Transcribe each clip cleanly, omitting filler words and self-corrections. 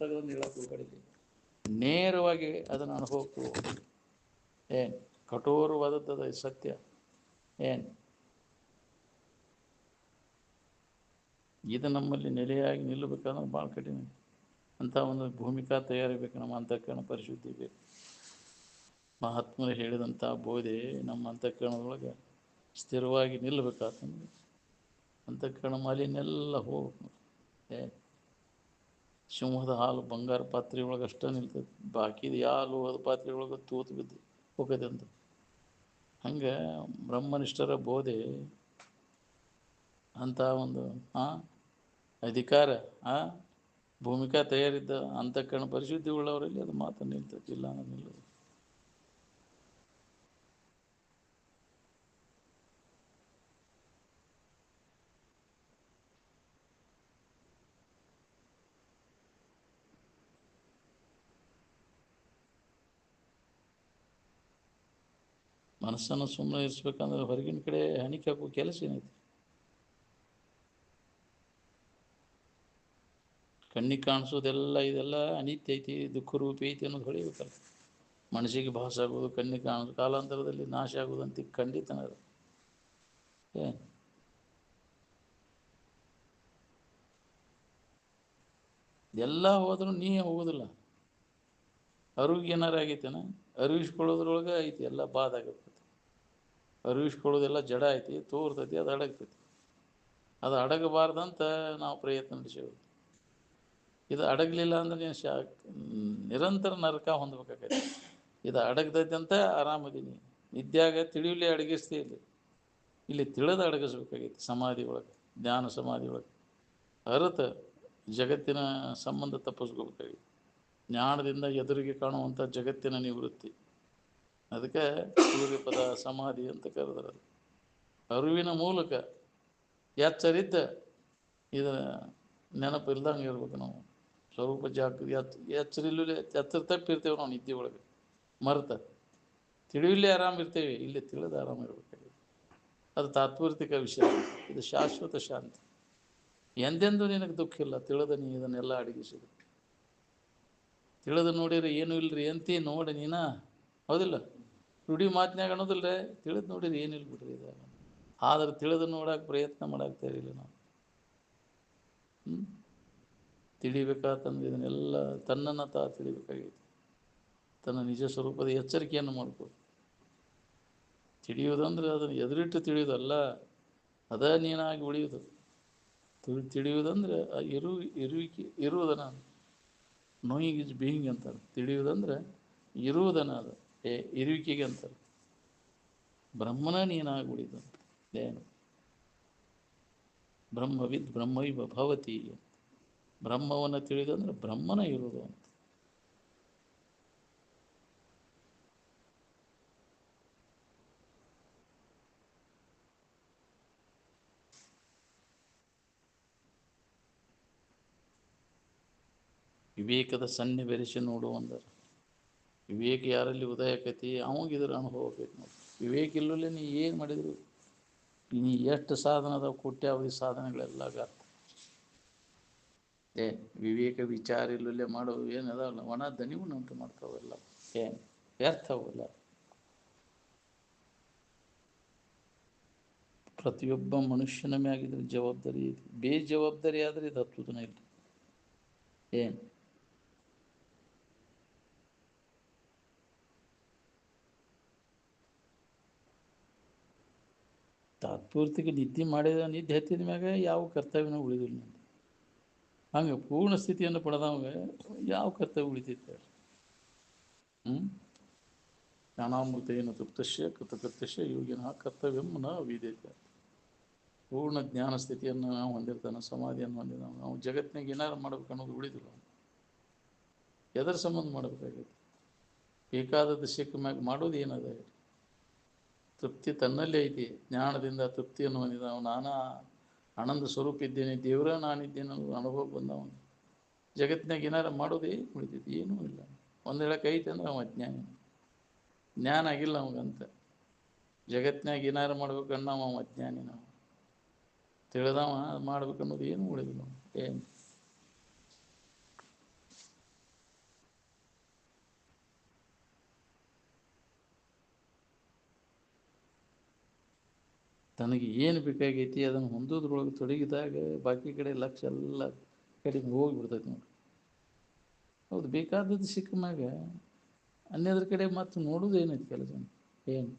ಪುಸ್ತಕದಿಂದ ಹೇಳಕ್ಕೆ ಹೋಗಬೇಡಿ, ನೇರವಾಗಿ ಅದನ್ನು ಅನುಭವಕ್ಕೆ ಹೋಗಿ. ಏನು ಕಠೋರವಾದದ್ದು ಸತ್ಯ. ಏನು ಇದು ನಮ್ಮಲ್ಲಿ ನೆಲೆಯಾಗಿ ನಿಲ್ಲಬೇಕಾದ್ರೆ ಭಾಳ ಕಠಿಣ. ಅಂಥ ಒಂದು ಭೂಮಿಕಾ ತಯಾರಿಬೇಕು. ನಮ್ಮ ಅಂತಃಕರಣ ಪರಿಶುದ್ಧಿ ಬೇಕು. ಮಹಾತ್ಮರು ಹೇಳಿದಂಥ ಬೋಧೆ ನಮ್ಮ ಅಂತಃಕರಣದೊಳಗೆ ಸ್ಥಿರವಾಗಿ ನಿಲ್ಲಬೇಕಾತಂದ್ರೆ ಅಂತಃಕರಣ ಮಾಲಿನ್ಯೆಲ್ಲ ಹೋಗ್ಬೇಕು. ಸಿಂಹದ ಹಾಲು ಬಂಗಾರ ಪಾತ್ರೆ ಒಳಗೆ ಅಷ್ಟೇ ನಿಲ್ತದೆ, ಬಾಕಿದು ಯಾವ ಲೋಹದ ಪಾತ್ರೆ ಒಳಗೆ ತೂತು ಬಿದ್ದು ಹೋಗದೆ ಅಂತ. ಹಂಗೆ ಬ್ರಹ್ಮನಿಷ್ಠರ ಬೋಧೆ ಅಂಥ ಒಂದು ಅಧಿಕಾರ ಭೂಮಿಕಾ ತಯಾರಿದ್ದ ಅಂತಃಕರಣ ಪರಿಶುದ್ಧಿ ಉಳ್ಳವರಲ್ಲಿ ಅದು ಮಾತ್ರ ನಿಲ್ತದೆ, ಇಲ್ಲ ಅನ್ನೋದು ನಿಲ್ಲದು. ಮನಸ್ಸನ್ನು ಸುಮ್ಮನೆ ಇರಿಸ್ಬೇಕಂದ್ರೆ ಹೊರಗಿನ ಕಡೆ ಹಣಿಕೆ ಹಾಕೋ ಕೆಲಸ ಏನೈತಿ? ಕಣ್ಣಿಗೆ ಕಾಣಿಸೋದೆಲ್ಲ ಇದೆಲ್ಲ ಅನಿತ್ಯ ಐತಿ, ದುಃಖ ರೂಪಿ ಐತಿ ಅನ್ನೋದು ಹೊಳಿಬೇಕಲ್ಲ. ಮನಸ್ಸಿಗೆ ಭಾಸ ಆಗೋದು, ಕಣ್ಣಿಗೆ ಕಾಣೋದು, ಕಾಲಾಂತರದಲ್ಲಿ ನಾಶ ಆಗೋದಂತ ಖಂಡಿತನ ಅದು. ಎಲ್ಲ ಹೋದ್ರೂ ನೀ ಹೋಗೋದಿಲ್ಲ. ಅರಿವಿಗೆ ಏನಾರು ಆಗೈತೇನ? ಅರಿವಿಸ್ಕೊಳ್ಳೋದ್ರೊಳಗೆ ಐತಿ ಎಲ್ಲ ಬಾಧ ಆಗತ್ತೆ. ಅರಿವಿಸ್ಕೊಳ್ಳೋದೆಲ್ಲ ಜಡ ಐತಿ, ತೋರ್ತೈತಿ, ಅದು ಅಡಗ್ತೈತಿ. ಅದು ಅಡಗಬಾರ್ದಂತ ನಾವು ಪ್ರಯತ್ನ ನಡೆಸೇವೆ. ಇದು ಅಡಗಲಿಲ್ಲ ಅಂದ್ರೆ ನೀನು ನಿರಂತರ ನರಕ ಹೊಂದಬೇಕಾಗೈತಿ. ಇದು ಅಡಗ್ತೈತೆ ಅಂತ ಆರಾಮದೀನಿ, ನಿದ್ಯಾಗ ತಿಳಿಯಲಿ ಅಡಗಿಸ್ತೀ ಇಲ್ಲಿ ತಿಳಿದು ಅಡಗಿಸ್ಬೇಕಾಗೈತಿ. ಸಮಾಧಿ ಒಳಗೆ, ಜ್ಞಾನ ಸಮಾಧಿ ಒಳಗೆ ಅರ್ಥ ಜಗತ್ತಿನ ಸಂಬಂಧ ತಪ್ಪಿಸ್ಕೋಬೇಕಾಗೈತಿ. ಜ್ಞಾನದಿಂದ ಎದುರಿಗೆ ಕಾಣುವಂಥ ಜಗತ್ತಿನ ನಿವೃತ್ತಿ. ಅದಕ್ಕೆ ಸೂರ್ಯಪದ ಸಮಾಧಿ ಅಂತ ಕರೆದ್ರೆ ಅರಿವಿನ ಮೂಲಕ ಎಚ್ಚರಿದ್ದ ಇದರ ನೆನಪು ಇಲ್ದಂಗೆ ಇರ್ಬೇಕು. ನಾವು ಸ್ವರೂಪ ಎಚ್ಚರಿಲ್ಲೇ ಎಚ್ಚರ ತಪ್ಪಿರ್ತೇವೆ ನಾವು ನಿದ್ದೆ ಒಳಗೆ, ಮರೆತ ತಿಳಿಯಲ್ಲೇ ಆರಾಮಿರ್ತೇವೆ, ಇಲ್ಲಿ ತಿಳಿದು ಆರಾಮಿರ್ಬೇಕಾಗಿದೆ. ಅದು ತಾತ್ಪೂರ್ತಿಕ ವಿಷಯ, ಇದು ಶಾಶ್ವತ ಶಾಂತಿ. ಎಂದೆಂದೂ ನಿನಗೆ ದುಃಖ ಇಲ್ಲ, ತಿಳಿದ ನೀ ಇದನ್ನೆಲ್ಲ ಅಡಗಿಸಿದ. ತಿಳಿದು ನೋಡಿರಿ ಏನೂ ಇಲ್ಲರಿ ಅಂತಿ ನೋಡಿ ನೀನ, ಹೌದಿಲ್ಲ? ನುಡಿ ಮಾತನಾಗ ಅನ್ನೋದಿಲ್ಲ ರೀ, ತಿಳಿದು ನೋಡಿರಿ ಏನಿಲ್ಲ ಬಿಡ್ರಿ ಇದಾಗ. ಆದ್ರೆ ತಿಳಿದು ನೋಡೋಕೆ ಪ್ರಯತ್ನ ಮಾಡಾಕ್ತಾ ಇರಲಿಲ್ಲ ನಾವು. ತಿಳಿಬೇಕಾತಂದ್ರೆ ಇದನ್ನೆಲ್ಲ ತನ್ನನ್ನು ತಿಳಿಬೇಕಾಗೈತಿ. ತನ್ನ ನಿಜ ಸ್ವರೂಪದ ಎಚ್ಚರಿಕೆಯನ್ನು ಮಾಡ್ಬೋದು. ತಿಳಿಯುವುದಂದ್ರೆ ಅದನ್ನು ಎದುರಿಟ್ಟು ತಿಳಿಯೋದಲ್ಲ, ಅದ ನೀನಾಗಿ ಉಳಿಯೋದು. ತಿಳಿಯುವುದಂದ್ರೆ ಆ ಇರುವುದನ್ನ ನೋಯಿಂಗ್ ಇಸ್ ಬೀಯಿಂಗ್ ಅಂತಾರೆ. ತಿಳಿಯುವುದಂದ್ರೆ ಇರುವುದನ್ನ, ಅದು ಇರುವಿಕೆಗೆ ಅಂತಾರೆ. ಬ್ರಹ್ಮನ ನೀನಾಗಿ ಉಳಿದು ಏನು ಬ್ರಹ್ಮವಿದ್ ಬ್ರಹ್ಮೈವ ಭವತಿ. ಬ್ರಹ್ಮವನ್ನು ತಿಳಿದಂದ್ರೆ ಬ್ರಹ್ಮನ ಇರುವುದು ಅಂತ. ವಿವೇಕದ ಸನ್ನೆ ಬೆರೆಸಿ ನೋಡು ಅಂದರೆ, ವಿವೇಕ ಯಾರಲ್ಲಿ ಉದಯ ಆಕೈತಿ ಅವಾಗಿದ್ರ ಅನುಭವ ಆಕೈತಿ ನೋಡಿ. ವಿವೇಕ ಇಲ್ಲಲ್ಲೇ ನೀ ಏನು ಮಾಡಿದ್ರು, ನೀ ಎಷ್ಟು ಸಾಧನ ಅದಾವ ಕೋಟ್ಯಾವಧಿ ಸಾಧನೆಗಳೆಲ್ಲ ವ್ಯರ್ಥ. ವಿವೇಕ ವಿಚಾರ ಇಲ್ಲಲ್ಲೇ ಮಾಡೋದು ಏನದಾವಲ್ಲ ಒಣ ದಣಿವನ್ನು ಉಂಟು ಮಾಡ್ತಾವೆಲ್ಲ, ಏನು ವ್ಯರ್ಥವಲ್ಲ. ಪ್ರತಿಯೊಬ್ಬ ಮನುಷ್ಯನ ಮ್ಯಾಗಿದ್ರೆ ಜವಾಬ್ದಾರಿ ಐತಿ. ಬೇಜವಾಬ್ದಾರಿ ಆದರೆ ಇದು ಹತ್ತುದನ ಇಲ್ಲ. ಏನು ತಾತ್ಪೂರ್ತಿಗೆ ನಿದ್ದೆ ಮಾಡಿದ, ನಿದ್ದೆ ಹತ್ತಿದ ಮ್ಯಾಗ ಯಾವ ಕರ್ತವ್ಯನ ಉಳಿದಿಲ್ಲ ನಂದು. ಹಂಗೆ ಪೂರ್ಣ ಸ್ಥಿತಿಯನ್ನು ಪಡೆದವಾಗ ಯಾವ ಕರ್ತವ್ಯ ಉಳಿತೈತೆ? ಜ್ಞಾನಾಮೃತೇನ ತೃಪ್ತಶ್ಯ ಕೃತಕೃತ್ಯಶ್ಯ ಯೋಗಿನ ಕರ್ತವ್ಯಂ ನ ವಿದ್ಯತೆ. ಪೂರ್ಣ ಜ್ಞಾನ ಸ್ಥಿತಿಯನ್ನು ನಾವು ಹೊಂದಿರ್ತಾನೆ, ಸಮಾಧಿಯನ್ನು ಹೊಂದಿದ ನಾವು ಜಗತ್ತಿನಾಗ ಏನಾರು ಮಾಡ್ಬೇಕು ಅನ್ನೋದು ಉಳಿದಿಲ್ಲ. ಎದರ ಸಂಬಂಧ ಮಾಡಬೇಕಾಗೈತಿ? ಬೇಕಾದದ್ದು ಸಿಕ್ಕ ಮ್ಯಾಗ ಮಾಡೋದು ಏನದ? ತೃಪ್ತಿ ತನ್ನಲ್ಲೇ ಐತಿ. ಜ್ಞಾನದಿಂದ ತೃಪ್ತಿಯನ್ನು ಹೊಂದಿದ ನಾನಾ ಆನಂದ ಸ್ವರೂಪ ಇದ್ದೇನೆ, ದೇವರ ನಾನಿದ್ದೇನೆ ಅನ್ನೋದು ಅನುಭವ ಬಂದವನು. ಜಗತ್ತಿನಾಗ ಏನಾರು ಮಾಡೋದೇ ಉಳಿತೈತಿ? ಏನೂ ಇಲ್ಲ. ಒಂದು ಹೇಳಕ್ಕೆ ಐತೆ ಅಂದ್ರೆ ಅವ ಅಜ್ಞಾನಿ, ಜ್ಞಾನ ಆಗಿಲ್ಲ ಅವಂಗಂತ. ಜಗತ್ತಿನಾಗ ಏನಾರು ಮಾಡ್ಬೇಕನ್ನ ಅವ ಅಜ್ಞಾನಿ. ನಾವು ತಿಳಿದವ ಮಾಡ್ಬೇಕನ್ನೋದು ಏನೂ ಉಳಿದಿಲ್ಲ. ಏನು ತನಗೆ ಏನು ಬೇಕಾಗೈತಿ ಅದನ್ನು ಹೊಂದೋದ್ರೊಳಗೆ ತೊಡಗಿದಾಗ ಬಾಕಿ ಕಡೆ ಲಕ್ಷ ಎಲ್ಲ ಕಡಿಮೆ ಹೋಗಿಬಿಡ್ತೈತೆ ನೋಡಿ. ಹೌದು, ಬೇಕಾದದ್ದು ಸಿಕ್ಕ ಮ್ಯಾಗ ಅನ್ಯದ್ರ ಕಡೆ ಮತ್ತೆ ನೋಡೋದು ಏನೈತಿ ಕೆಲಸ ಏನು?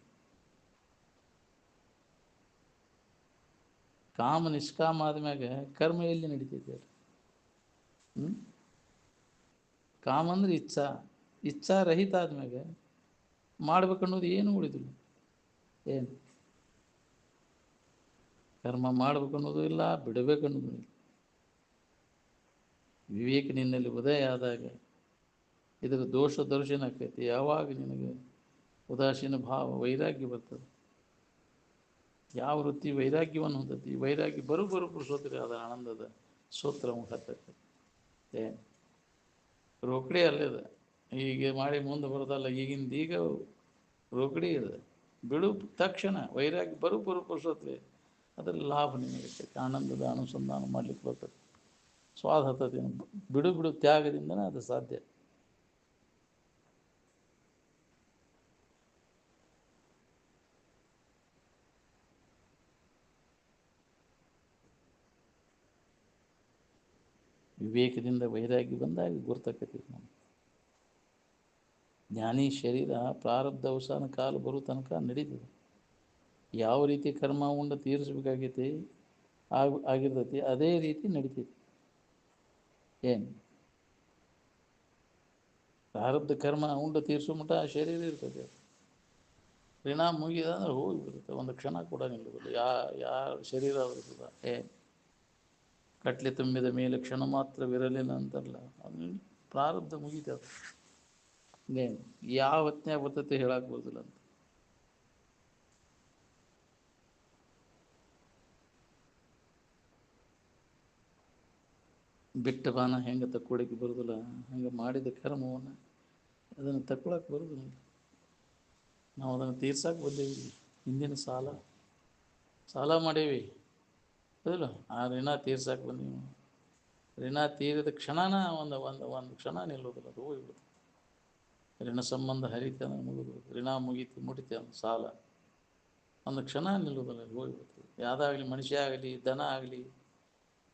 ಕಾಮ ನಿಷ್ಕಾಮ ಆದ್ಮ್ಯಾಗ ಕರ್ಮ ಎಲ್ಲಿ ನಡೀತೈತೆ ಅದು? ಕಾಮ ಅಂದ್ರೆ ಇಚ್ಛಾ, ಇಚ್ಛಾ ರಹಿತ ಆದ್ಮ್ಯಾಗ ಮಾಡ್ಬೇಕನ್ನೋದು ಏನು ಉಳಿದಿಲ್ಲ. ಏನು ಕರ್ಮ ಮಾಡ್ಬೇಕನ್ನೋದು ಇಲ್ಲ, ಬಿಡಬೇಕನ್ನೋದು ಇಲ್ಲ. ವಿವೇಕ ನಿನ್ನಲ್ಲಿ ಉದಯ ಆದಾಗ ಇದರ ದೋಷ ದರ್ಶನ ಆಕೈತಿ. ಯಾವಾಗ ನಿನಗೆ ಉದಾಸೀನ ಭಾವ ವೈರಾಗ್ಯ ಬರ್ತದೆ, ಯಾವ ವೃತ್ತಿ ವೈರಾಗ್ಯವನ್ನು ಹೊಂದತಿ, ವೈರಾಗ್ಯ ಬರು ಸೋತ್ರೆ ಅದ ಆನಂದದ ಸೂತ್ರ ಮುಖಾಗ್ತದೆ. ಏನು ರೋಕಡಿ ಅಲ್ಲಿದೆ, ಹೀಗೆ ಮಾಡಿ ಮುಂದೆ ಬರೋದಲ್ಲ. ಈಗಿಂದ ಈಗ ರೋಕಡಿ ಇದೆ, ಬಿಡು ತಕ್ಷಣ ವೈರಾಗ್ಯ ಬರು ಸೋತ್ರೆ ಅದರ ಲಾಭ ನಿಮಗೆ ಆನಂದದ ಅನುಸಂಧಾನ ಮಾಡ್ಲಿಕ್ಕೆ ಬರ್ತದೆ. ಸ್ವಾದ ಹತ್ತತಿ, ಬಿಡು ತ್ಯಾಗದಿಂದನೇ ಅದು ಸಾಧ್ಯ. ವಿವೇಕದಿಂದ ವೈರಾಗ್ಯ ಬಂದಾಗ ಗುರ್ತಕತಿ. ಜ್ಞಾನಿ ಶರೀರ ಪ್ರಾರಬ್ಧ ಅವಸಾನ ಕಾಲ ಬರೋ ತನಕ ನಡೀತದೆ. ಯಾವ ರೀತಿ ಕರ್ಮ ಉಂಡು ತೀರಿಸ್ಬೇಕಾಗೈತಿ ಆಗಿರ್ತೈತಿ, ಅದೇ ರೀತಿ ನಡೀತೈತಿ. ಏನು ಪ್ರಾರಬ್ಧ ಕರ್ಮ ಉಂಡು ತೀರಿಸೋ ಮಟ್ಟ ಆ ಶರೀರ ಇರ್ತದೆ. ಪರಿಣಾಮ ಮುಗಿದ ಅಂದ್ರೆ ಹೋಗಿಬಿಡುತ್ತೆ, ಒಂದು ಕ್ಷಣ ಕೂಡ ನಿಲ್ಲುವುದಿಲ್ಲ. ಯಾರ ಶರೀರ ಆದ್ರೂ ಏನು ಕಟ್ಲೆ ತುಂಬಿದ ಮೇಲೆ ಕ್ಷಣ ಮಾತ್ರ ವಿರಲಿಲ್ಲ ಅಂತಾರಲ್ಲ, ಅದು ಪ್ರಾರಬ್ಧ ಮುಗಿತದೆ. ಏನು ಯಾವ ಹೊತ್ತಿನಾಗ ಬರ್ತೈತೆ ಹೇಳಕ್ಕೆ ಬರೋದಿಲ್ಲ ಅಂತ. ಬಿಟ್ಟ ಬಾನ ಹೆಂಗೆ ತಕ್ಕೊಳಕ್ಕೆ ಬರೋದಿಲ್ಲ, ಹಂಗೆ ಮಾಡಿದ ಕರ್ಮವನ್ನು ಅದನ್ನು ತಕ್ಕೊಳಕ್ಕೆ ಬರೋದಿಲ್ಲ. ನಾವು ಅದನ್ನು ತೀರ್ಸಕ್ಕೆ ಬಂದೇವಿ. ಹಿಂದಿನ ಸಾಲ ಮಾಡೇವಿ ಹೌದಿಲ್ಲ, ಆ ಋಣ ತೀರ್ಸಕ್ಕೆ ಬಂದೀವಿ. ಋಣ ತೀರಿದ ಕ್ಷಣನ ಒಂದು ಕ್ಷಣ ನಿಲ್ಲೋದಿಲ್ಲ, ಅದು ಹೋಗ್ಬಿಡುತ್ತೆ. ಋಣ ಸಂಬಂಧ ಹರಿತೆ ಅಂದ್ರೆ ಮುಗಿದು, ಋಣ ಮುಡಿತೆ ಒಂದು ಸಾಲ ಒಂದು ಕ್ಷಣ ನಿಲ್ಲೋದಿಲ್ಲ, ಅದು ಹೋಗ್ಬಿಡ್ತದೆ. ಯಾವುದಾಗಲಿ ಮನುಷ್ಯ ಆಗಲಿ, ದನ ಆಗಲಿ,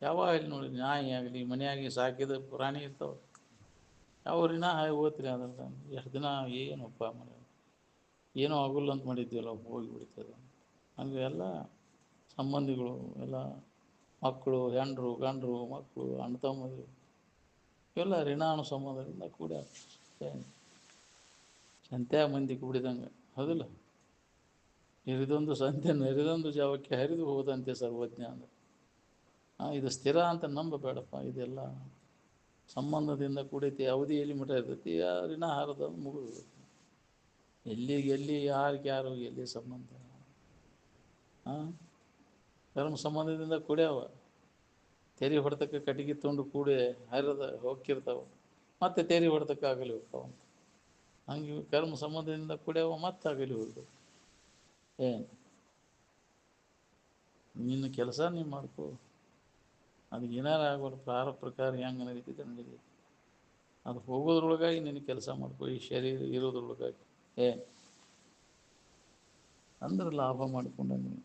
ಯಾವಾಗಲಿ ನೋಡಿ, ನಾಯಿ ಆಗಲಿ, ಮನೆಯಾಗಿ ಸಾಕಿದ ಪ್ರಾಣಿ ಇರ್ತಾವೆ, ಯಾವ ಋಣ ಹೋಗ್ತೀರಿ ಅದನ್ನು ಎಷ್ಟು ದಿನ ಏನಪ್ಪ ಮಾಡಿ ಏನೋ ಆಗೋಲ್ಲ ಅಂತ ಮಾಡಿದ್ದೀವಲ್ಲ, ಹೋಗಿಬಿಡ್ತದೆ. ಹಂಗೆ ಎಲ್ಲ ಸಂಬಂಧಿಗಳು ಎಲ್ಲ ಮಕ್ಕಳು, ಹೆಂಡರು, ಗಂಡರು, ಮಕ್ಕಳು, ಅಣ್ಣ ತಮ್ಮರು ಇವೆಲ್ಲ ಋಣಾನು ಸಂಬಂಧದಿಂದ ಕೂಡ ಸಂತ್ಯಾಗ ಮಂದಿ ಕೂಡಿದಂಗೆ ಹೌದಿಲ್ಲ. ಹಿರಿದೊಂದು ಸಂತೆ ನೆರೆದೊಂದು ಜಾವಕ್ಕೆ ಹರಿದು ಹೋದಂತೆ ಸರ್ವಜ್ಞ ಅಂದರೆ ಇದು ಸ್ಥಿರ ಅಂತ ನಂಬಬೇಡಪ್ಪ. ಇದೆಲ್ಲ ಸಂಬಂಧದಿಂದ ಕೂಡೈತಿ, ಅವಧಿಯಲ್ಲಿ ಮಠ ಇರ್ತೈತಿ. ಆ ಋಣ ಹಾರದ ಮುಗಿದು ಎಲ್ಲಿ ಯಾರು ಎಲ್ಲಿ ಸಂಬಂಧ ಕರ್ಮ ಸಂಬಂಧದಿಂದ ಕೂಡ್ಯಾವ. ತೆರಿ ಹೊಡೆತಕ್ಕೆ ಕಟ್ಟಿಗೆ ತೊಗೊಂಡು ಕೂಡಿ ಹರಿದ ಹೋಗಿರ್ತಾವ, ಮತ್ತೆ ತೆರಿ ಹೊಡೆತಕ್ಕೆ ಆಗಲಿ ಹೋಗ್ತಾವ. ಹಂಗೆ ಕರ್ಮ ಸಂಬಂಧದಿಂದ ಕೂಡ್ಯಾವ, ಮತ್ತೆ ಆಗಲಿ ಹೋಗ್ಬೇಕು. ಏನು ನಿನ್ನ ಕೆಲಸ ನೀನು ಮಾಡ್ಕೋ, ಅದು ಏನಾರು ಆಗೋದು ಪ್ರಾರಂಭ ಪ್ರಕಾರ ಹೆಂಗೆ ನಡೀತಿದೆ ನಡೀತೈತಿ. ಅದು ಹೋಗೋದ್ರೊಳಗಾಗಿ ನಿನ್ನ ಕೆಲಸ ಮಾಡ್ಕೋ, ಈ ಶರೀರ ಇರೋದ್ರೊಳಗಾಗಿ. ಅಂದ್ರೆ ಲಾಭ ಮಾಡಿಕೊಂಡ ನೀವು.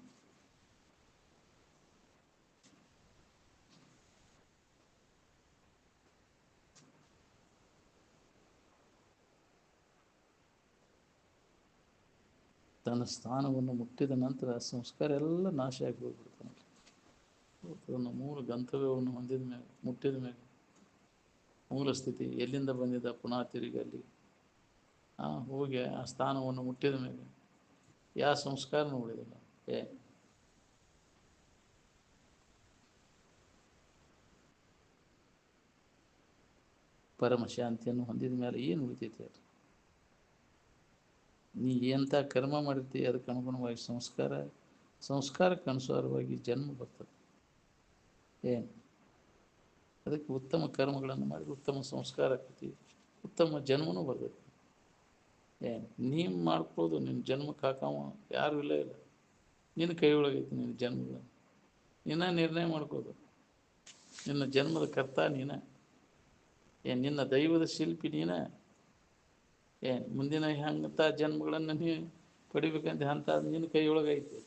ತನ್ನ ಸ್ಥಾನವನ್ನು ಮುಟ್ಟಿದ ನಂತರ ಸಂಸ್ಕಾರ ಎಲ್ಲ ನಾಶ ಆಗಿ ಹೋಗ್ಬಿಡ್ತಾನೆ. ತನ್ನ ಮೂಲ ಗಂತವ್ಯವನ್ನು ಹೊಂದಿದ ಮೇಲೆ, ಮುಟ್ಟಿದ ಮೇಲೆ, ಮೂಲ ಸ್ಥಿತಿ ಎಲ್ಲಿಂದ ಬಂದಿದ್ದ ಪುನಃ ತಿರುಗಿ ಅಲ್ಲಿ ಹೋಗಿ ಆ ಸ್ಥಾನವನ್ನು ಮುಟ್ಟಿದ ಮೇಲೆ ಯಾವ ಸಂಸ್ಕಾರ ಉಳಿದಿಲ್ಲ. ಪರಮ ಶಾಂತಿಯನ್ನು ಹೊಂದಿದ ಮೇಲೆ ಏನು ಉಳಿತೈತಿ ಅದು? ನೀ ಎಂಥ ಕರ್ಮ ಮಾಡಿರ್ತೀವಿ ಅದಕ್ಕೆ ಅನುಗುಣವಾಗಿ ಸಂಸ್ಕಾರಕ್ಕೆ ಅನುಸಾರವಾಗಿ ಜನ್ಮ ಬರ್ತದೆ. ಅದಕ್ಕೆ ಉತ್ತಮ ಕರ್ಮಗಳನ್ನು ಮಾಡಿ ಉತ್ತಮ ಸಂಸ್ಕಾರ ಆಗ್ತೈತಿ, ಉತ್ತಮ ಜನ್ಮನೂ ಬರ್ತೈತಿ. ನೀವು ಮಾಡ್ಕೊಳ್ಳೋದು ನಿನ್ನ ಜನ್ಮಕ್ಕೆ ಹಾಕವ ಯಾರೂ ಇಲ್ಲ. ನಿನ್ನ ಕೈ ಒಳಗೈತಿ ನಿನ್ನ ಜನ್ಮದ. ನೀನ ನಿರ್ಣಯ ಮಾಡ್ಕೋದು, ನಿನ್ನ ಜನ್ಮದ ಕರ್ತ ನೀನ. ನಿನ್ನ ದೈವದ ಶಿಲ್ಪಿ ನೀನ. ಮುಂದಿನ ಅಂಥ ಜನ್ಮಗಳನ್ನು ನೀವು ಪಡಿಬೇಕಂತ ಅಂತ ನಿನ್ನ ಕೈ ಒಳಗೈತಿ.